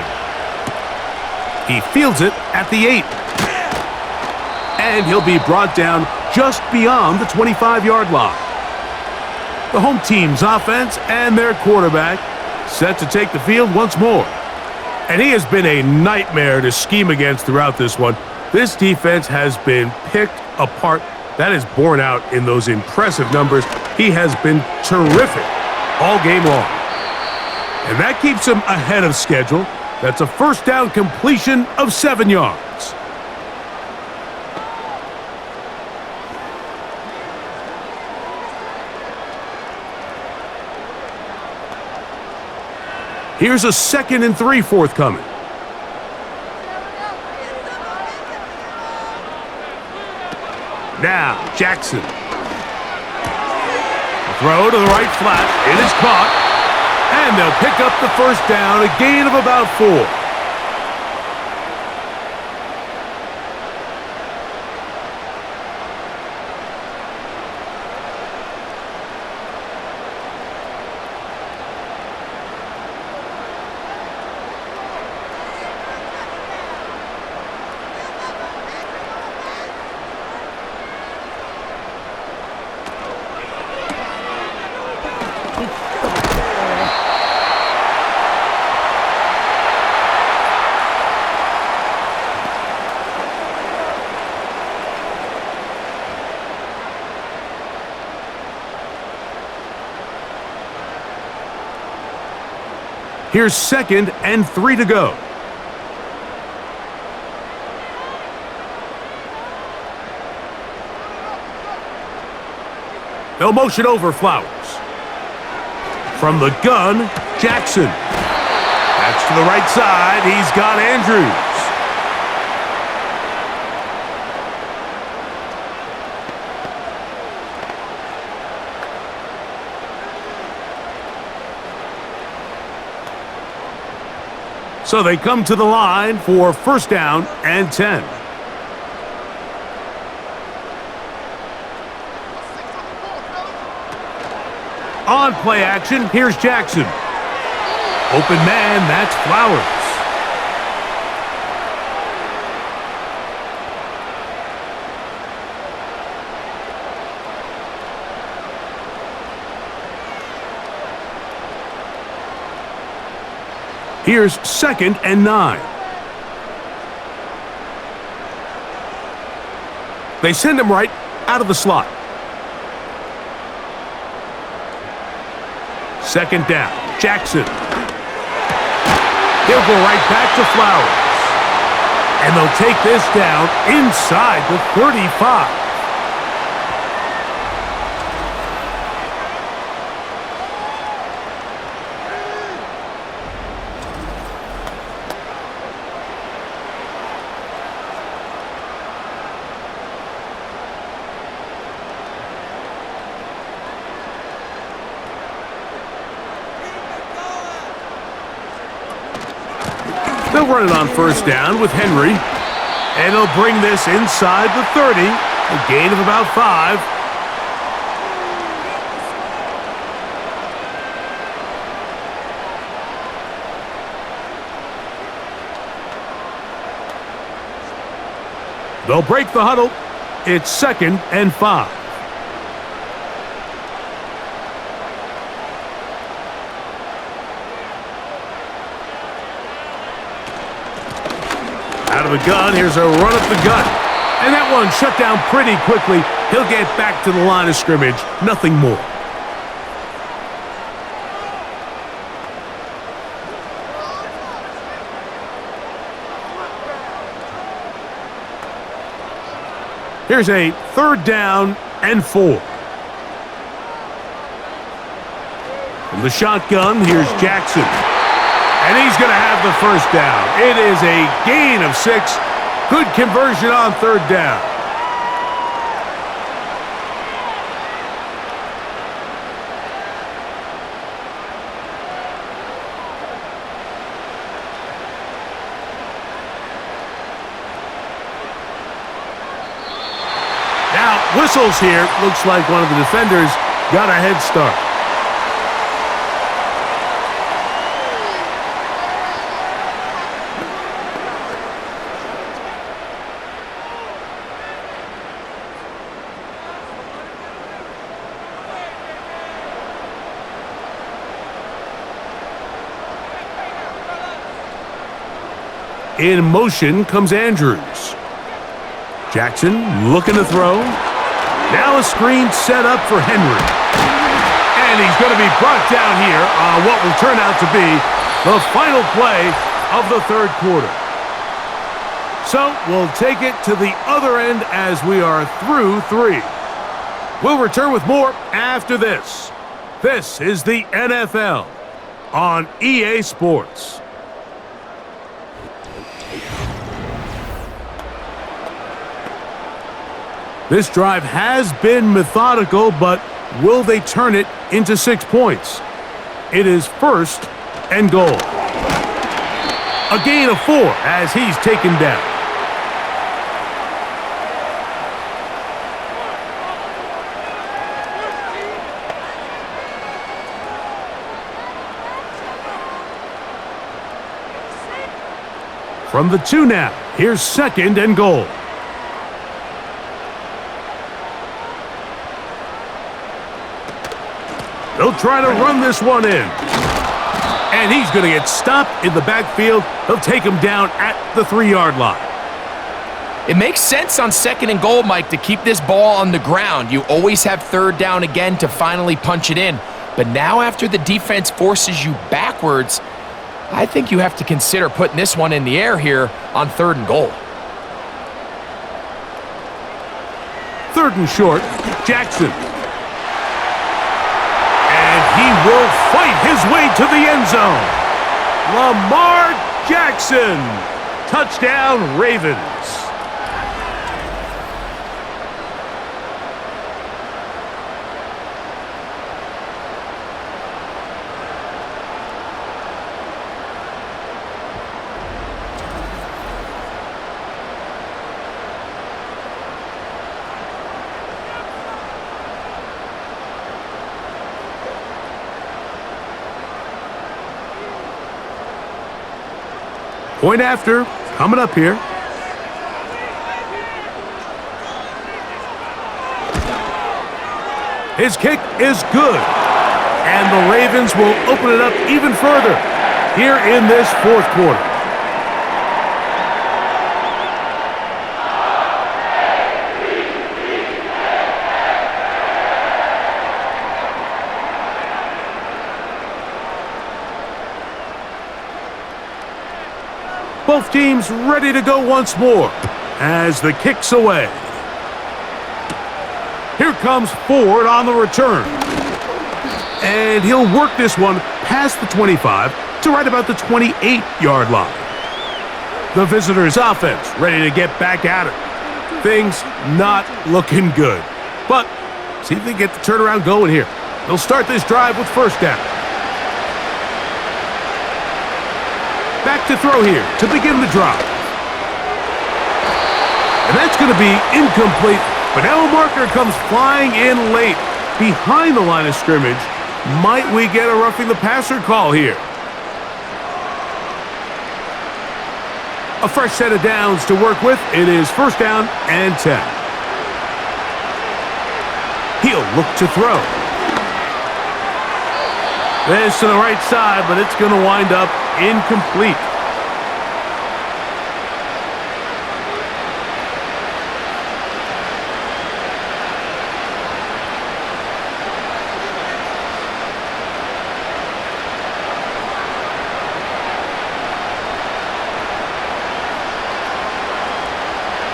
He fields it at the 8. And he'll be brought down just beyond the 25-yard line. The home team's offense and their quarterback set to take the field once more. And he has been a nightmare to scheme against throughout this one. This defense has been picked apart. That is borne out in those impressive numbers. He has been terrific all game long. And that keeps him ahead of schedule. That's a 1st down completion of 7 yards. Here's a 2nd and 3 forthcoming. Now, Jackson. Throw to the right flat. It is caught. And they'll pick up the 1st down, a gain of about 4. Here's 2nd and 3 to go. They'll motion over Flowers. From the gun, Jackson. That's to the right side. He's got Andrews. So they come to the line for first down and 10. On play action, here's Jackson. Open man, that's Flowers. Here's 2nd and 9. They send him right out of the slot. 2nd down, Jackson. He'll go right back to Flowers. And they'll take this down inside the 35. They'll run it on first down with Henry. And they'll bring this inside the 30. A gain of about 5. They'll break the huddle. It's 2nd and 5. Out of the gun, here's a run up the gut. And that one shut down pretty quickly. He'll get back to the line of scrimmage. Nothing more. Here's a 3rd down and 4. From the shotgun, here's Jackson. And he's going to have the first down. It is a gain of 6. Good conversion on 3rd down. Now, whistles here. Looks like one of the defenders got a head start. In motion comes Andrews. Jackson looking to throw. Now a screen set up for Henry. And he's going to be brought down here on what will turn out to be the final play of the 3rd quarter. So we'll take it to the other end as we are through 3. We'll return with more after this. This is the NFL on EA Sports. This drive has been methodical, but will they turn it into 6 points? It is 1st and goal. A gain of 4 as he's taken down. From the 2 now, here's 2nd and goal. They'll try to run this one in. And he's going to get stopped in the backfield. They'll take him down at the 3-yard line. It makes sense on 2nd and goal, Mike, to keep this ball on the ground. You always have 3rd down again to finally punch it in. But now after the defense forces you backwards, I think you have to consider putting this one in the air here on 3rd and goal. 3rd and short, Jackson. He will fight his way to the end zone. Lamar Jackson. Touchdown, Ravens. Point after, coming up here. His kick is good. And the Ravens will open it up even further here in this fourth quarter. Both teams ready to go once more as the kick's away. Here comes Ford on the return. And he'll work this one past the 25 to right about the 28-yard line. The visitors' offense ready to get back at it. Things not looking good. But see if they get the turnaround going here. They'll start this drive with first down. Back to throw here to begin the drive. And that's going to be incomplete. But now a marker comes flying in late behind the line of scrimmage. Might we get a roughing the passer call here? A fresh set of downs to work with. It is first down and 10. He'll look to throw. This to the right side, but it's going to wind up incomplete.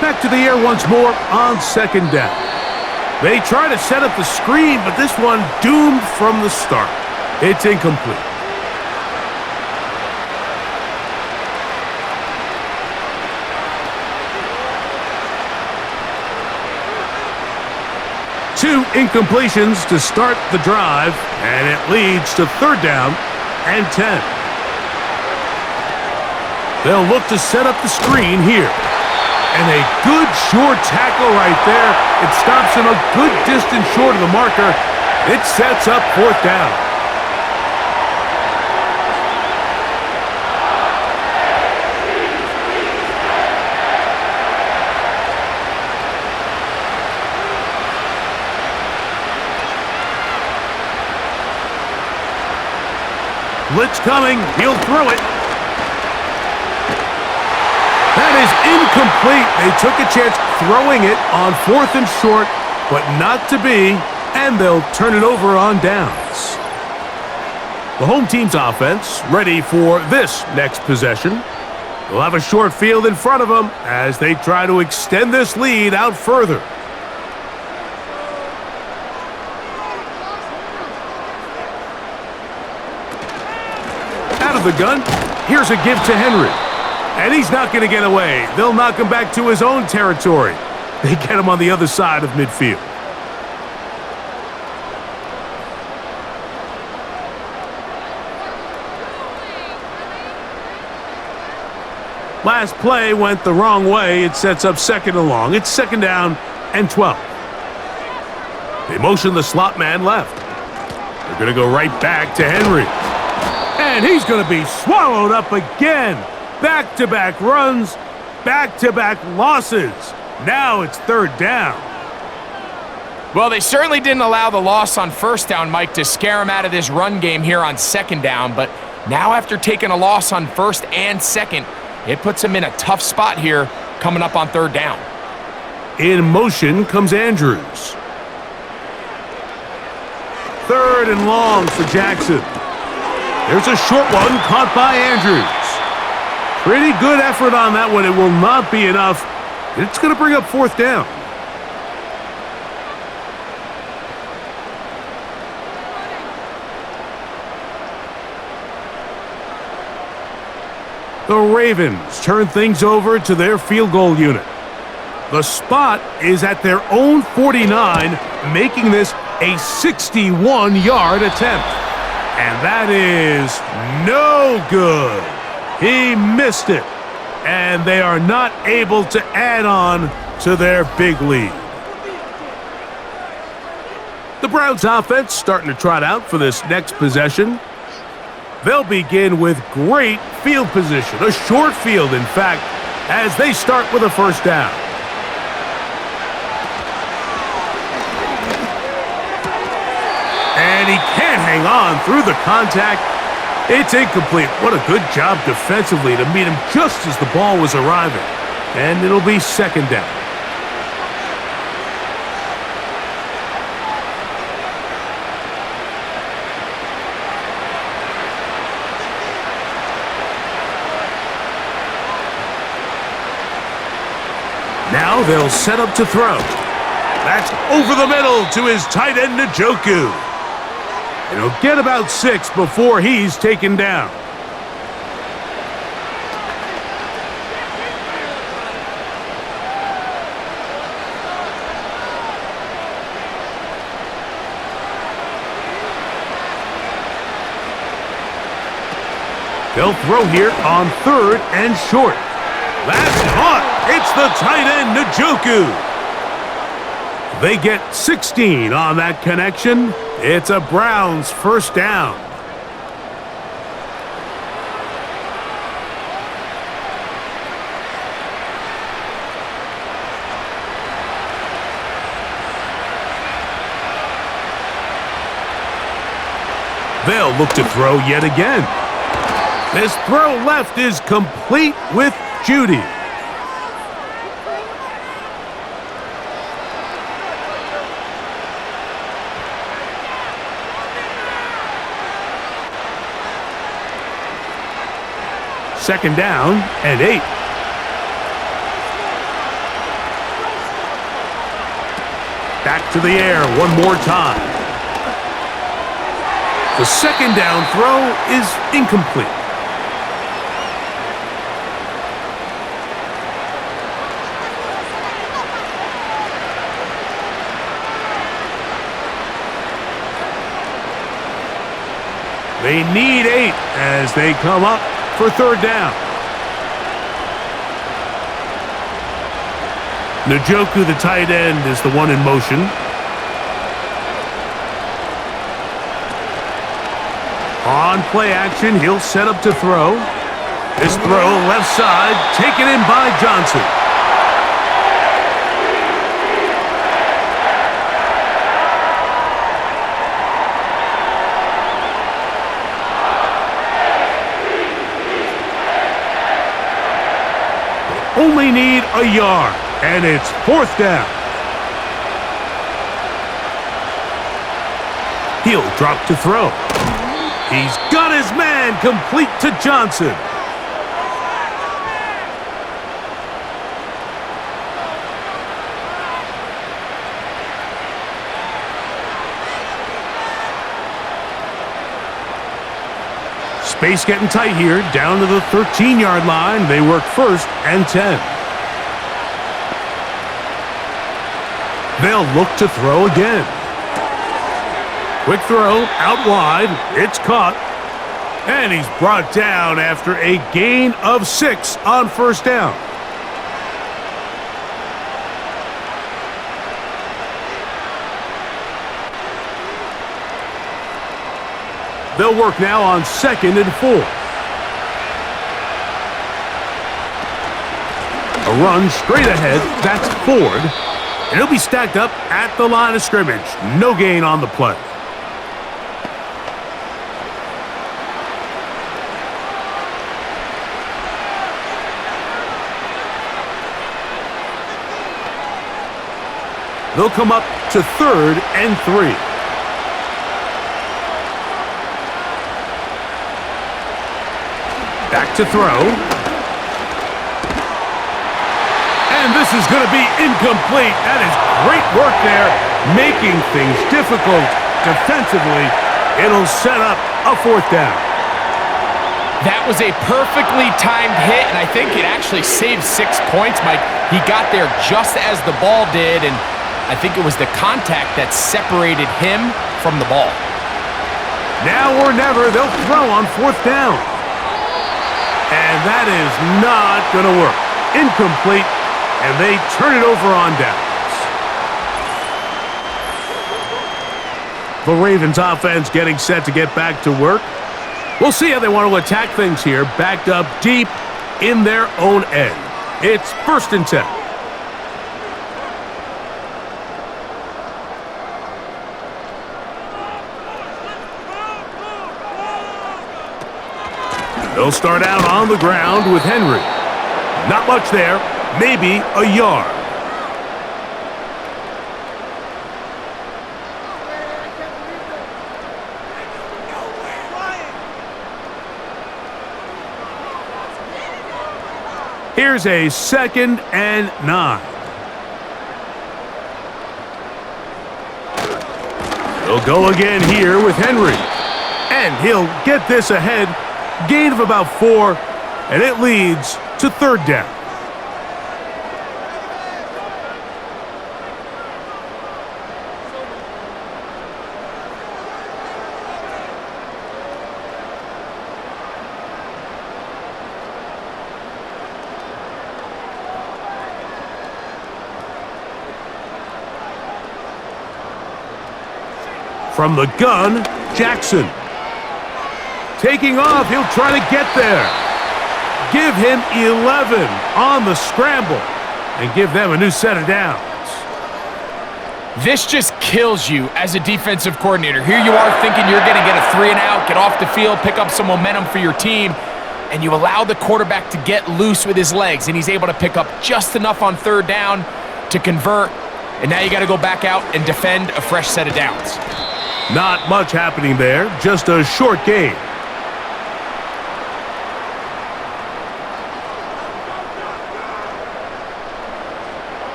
Back to the air once more on second down. They try to set up the screen, but this one doomed from the start. It's incomplete. Two incompletions to start the drive, and it leads to third down and 10. They'll look to set up the screen here. And a good short tackle right there. It stops him a good distance short of the marker. It sets up fourth down. Blitz coming. He'll throw it. That is incomplete. They took a chance throwing it on fourth and short, but not to be, and they'll turn it over on downs. The home team's offense ready for this next possession. They'll have a short field in front of them as they try to extend this lead out further. Out of the gun, here's a give to Henry. And he's not going to get away. They'll knock him back to his own territory. They get him on the other side of midfield. Last play went the wrong way. It sets up second and long. It's second down and 12. They motion the slot man left. They're going to go right back to Henry. And he's going to be swallowed up again. Back-to-back runs, back-to-back losses. Now it's third down. Well, they certainly didn't allow the loss on first down, Mike, to scare him out of this run game here on second down. But now after taking a loss on first and second, it puts him in a tough spot here coming up on third down. In motion comes Andrews. Third and long for Jackson. There's a short one caught by Andrews. Pretty good effort on that one. It will not be enough. It's going to bring up fourth down. The Ravens turn things over to their field goal unit. The spot is at their own 49, making this a 61-yard attempt. And that is no good. He missed it, and they are not able to add on to their big lead. The Browns offense starting to trot out for this next possession. They'll begin with great field position, a short field, in fact, as they start with a first down. And he can't hang on through the contact. It's incomplete. What a good job defensively to meet him just as the ball was arriving. And it'll be second down. Now they'll set up to throw. That's over the middle to his tight end, Njoku. And he'll get about 6 before he's taken down. They'll throw here on 3rd and short. That's caught. It's the tight end, Njoku. They get 16 on that connection. It's a Browns first down. They'll look to throw yet again. This throw left is complete with Judy. Second down and 8. Back to the air one more time. The second down throw is incomplete. They need 8 as they come up for third down. Njoku, the tight end, is the one in motion. On play action, he'll set up to throw. This throw left side, taken in by Johnson. Only need a yard, and it's fourth down. He'll drop to throw. He's got his man complete to Johnson. Space getting tight here, down to the 13-yard line. They work first and 10. They'll look to throw again. Quick throw, out wide, it's caught. And he's brought down after a gain of 6 on first down. They'll work now on 2nd and 4. A run straight ahead, that's Ford. And he'll be stacked up at the line of scrimmage. No gain on the play. They'll come up to 3rd and 3. Back to throw. And this is going to be incomplete. That is great work there, making things difficult defensively. It'll set up a fourth down. That was a perfectly timed hit, and I think it actually saved 6 points, Mike. He got there just as the ball did, and I think it was the contact that separated him from the ball. Now or never, they'll throw on fourth down. And that is not going to work. Incomplete, and they turn it over on downs. The Ravens offense getting set to get back to work. We'll see how they want to attack things here, backed up deep in their own end. It's 1st and 10. They'll start out on the ground with Henry. Not much there, maybe a yard. Here's a 2nd and 9. He'll go again here with Henry. And he'll get this ahead. Gain of about 4, and it leads to 3rd down. From the gun, Jackson. Taking off, he'll try to get there. Give him 11 on the scramble and give them a new set of downs. This just kills you as a defensive coordinator. Here you are thinking you're going to get a 3 and out, get off the field, pick up some momentum for your team, and you allow the quarterback to get loose with his legs, and he's able to pick up just enough on 3rd down to convert, and now you got to go back out and defend a fresh set of downs. Not much happening there, just a short gain.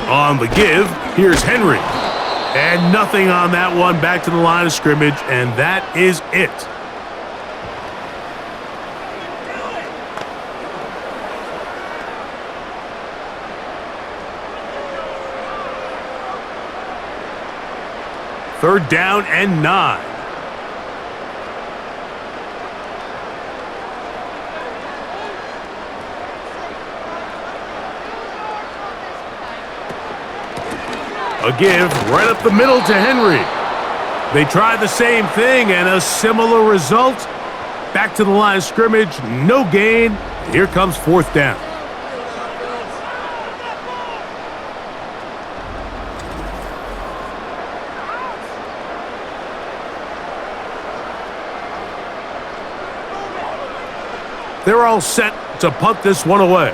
On the give, here's Henry. And nothing on that one, back to the line of scrimmage, and that is it. Third down and 9. A give right up the middle to Henry. They tried the same thing and a similar result. Back to the line of scrimmage, no gain. Here comes 4th down. They're all set to punt this one away,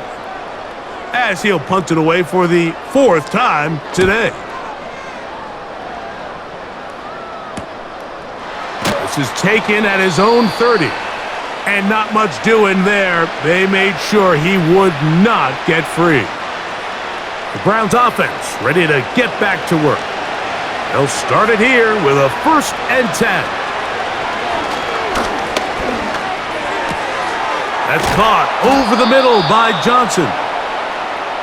as he'll punt it away for the 4th time today. This is taken at his own 30, and not much doing there. They made sure he would not get free. The Browns offense ready to get back to work. They'll start it here with a 1st and 10. That's caught over the middle by Johnson.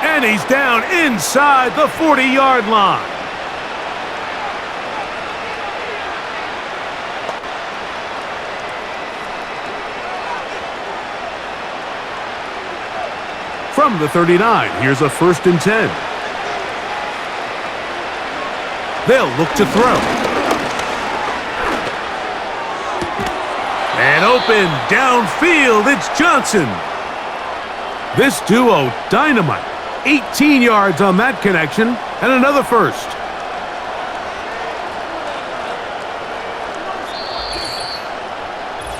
And he's down inside the 40-yard line. From the 39, here's a 1st and 10. They'll look to throw. And open downfield, it's Johnson. This duo, dynamite. 18 yards on that connection, and another 1st.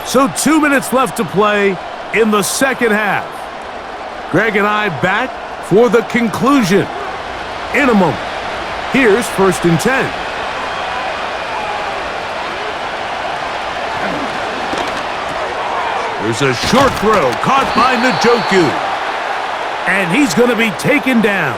So 2 minutes left to play in the 2nd half. Greg and I back for the conclusion in a moment. Here's 1st and 10. There's a short throw caught by Njoku. And he's going to be taken down.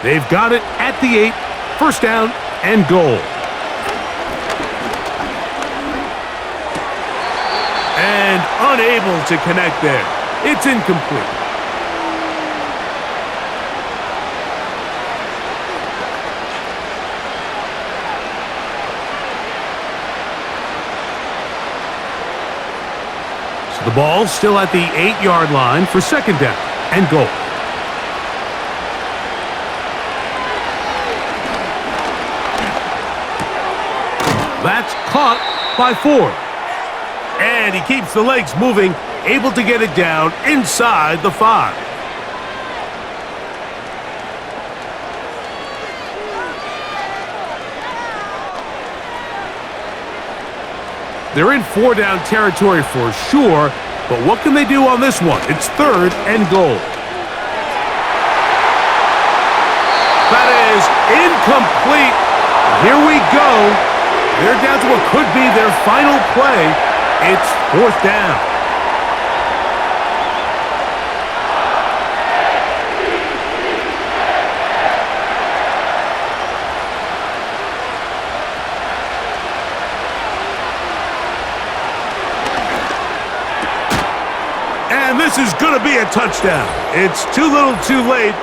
They've got it at the 8, 1st down and goal. And unable to connect there. It's incomplete. The ball still at the 8-yard line for second down and goal. That's caught by Ford. And he keeps the legs moving, able to get it down inside the 5. They're in 4-down territory for sure, but what can they do on this one? It's 3rd and goal. That is incomplete. Here we go. They're down to what could be their final play. It's 4th down. And this is going to be a touchdown. It's too little too late.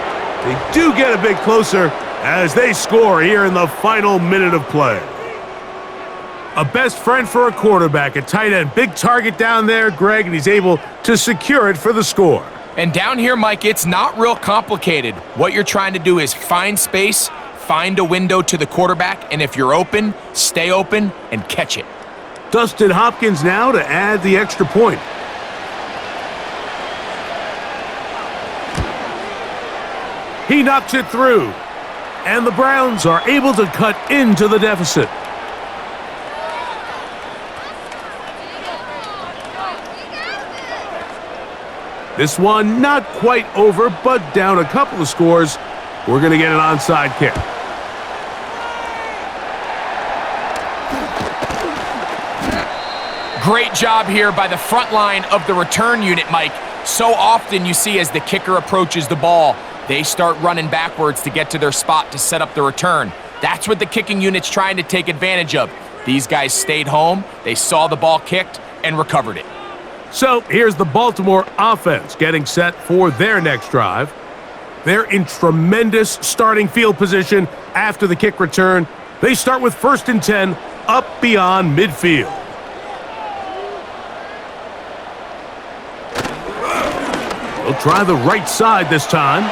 They do get a bit closer as they score here in the final minute of play. A best friend for a quarterback, a tight end. Big target down there, Greg, and he's able to secure it for the score. And down here, Mike, it's not real complicated. What you're trying to do is find space, find a window to the quarterback, and if you're open, stay open and catch it. Dustin Hopkins now to add the extra point. He knocks it through, and the Browns are able to cut into the deficit. This one not quite over, but down a couple of scores. We're going to get an onside kick. Great job here by the front line of the return unit, Mike. So often you see as the kicker approaches the ball, they start running backwards to get to their spot to set up the return. That's what the kicking unit's trying to take advantage of. These guys stayed home, they saw the ball kicked, and recovered it. So here's the Baltimore offense getting set for their next drive. They're in tremendous starting field position after the kick return. They start with 1st and 10 up beyond midfield. They'll try the right side this time.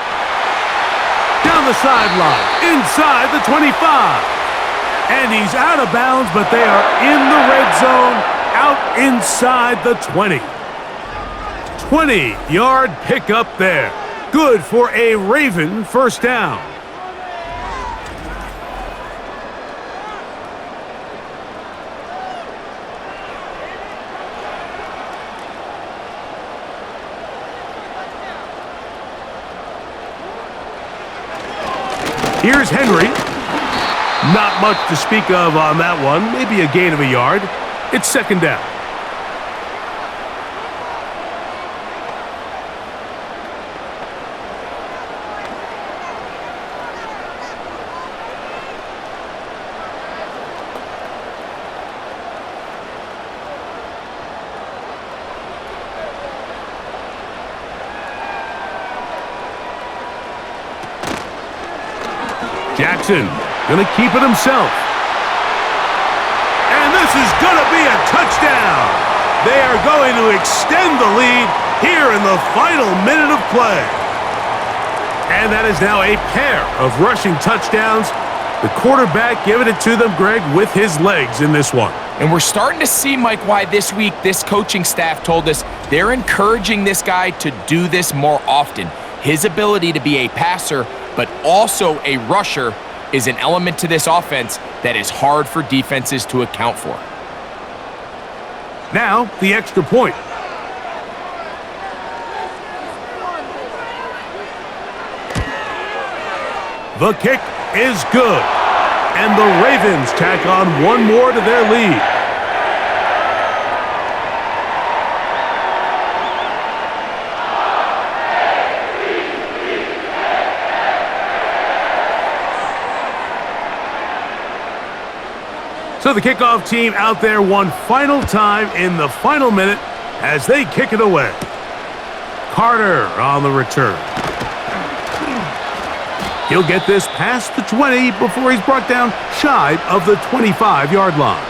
Down the sideline, inside the 25. And he's out of bounds, but they are in the red zone, out inside the 20. 20-yard pickup there. Good for a Raven first down. Here's Henry. Not much to speak of on that one. Maybe a gain of a yard. It's 2nd down. Jackson gonna keep it himself. And this is gonna be a touchdown. They are going to extend the lead here in the final minute of play. And that is now a pair of rushing touchdowns. The quarterback giving it to them, Greg, with his legs in this one. And we're starting to see, Mike, why this week this coaching staff told us they're encouraging this guy to do this more often. His ability to be a passer, but also a rusher, is an element to this offense that is hard for defenses to account for. Now, the extra point. The kick is good, and the Ravens tack on one more to their lead. So the kickoff team out there one final time in the final minute as they kick it away. Carter on the return. He'll get this past the 20 before he's brought down shy of the 25-yard line.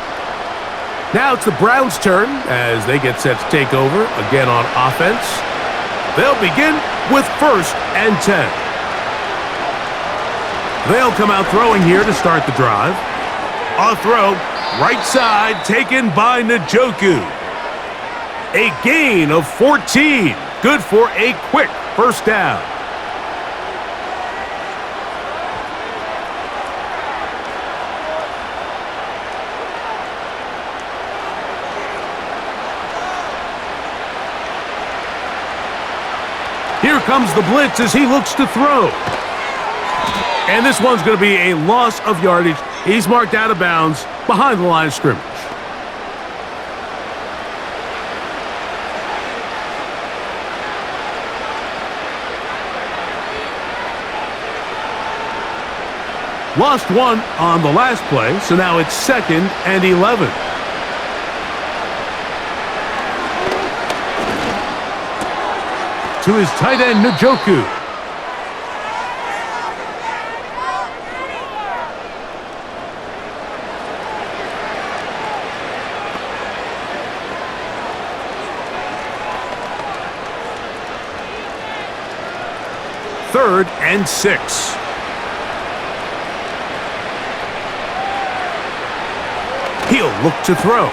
Now it's the Browns' turn as they get set to take over again on offense. They'll begin with 1st and 10. They'll come out throwing here to start the drive. A throw, right side, taken by Njoku. A gain of 14. Good for a quick 1st down. Here comes the blitz as he looks to throw. And this one's going to be a loss of yardage. He's marked out of bounds behind the line of scrimmage. Lost one on the last play, so now it's 2nd and 11. To his tight end, Njoku. Third and 6. He'll look to throw.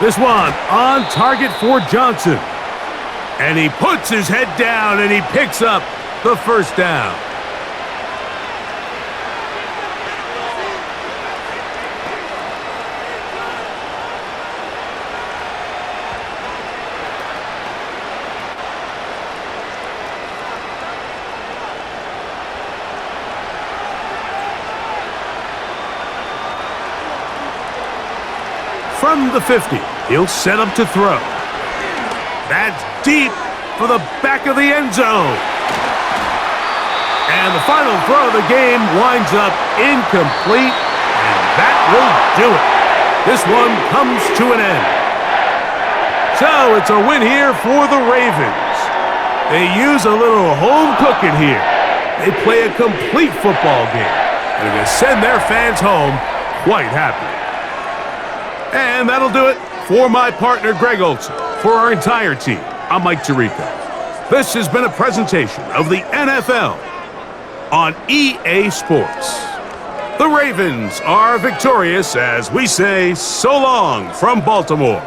This one on target for Johnson. And he puts his head down and he picks up the 1st down. From the 50, he'll set up to throw. That's deep for the back of the end zone. And the final throw of the game winds up incomplete, and that will do it. This one comes to an end. So it's a win here for the Ravens. They use a little home cooking here. They play a complete football game, and they send their fans home quite happy. And that'll do it for my partner, Greg Olson. For our entire team, I'm Mike Tirico. This has been a presentation of the NFL on EA Sports. The Ravens are victorious as we say so long from Baltimore.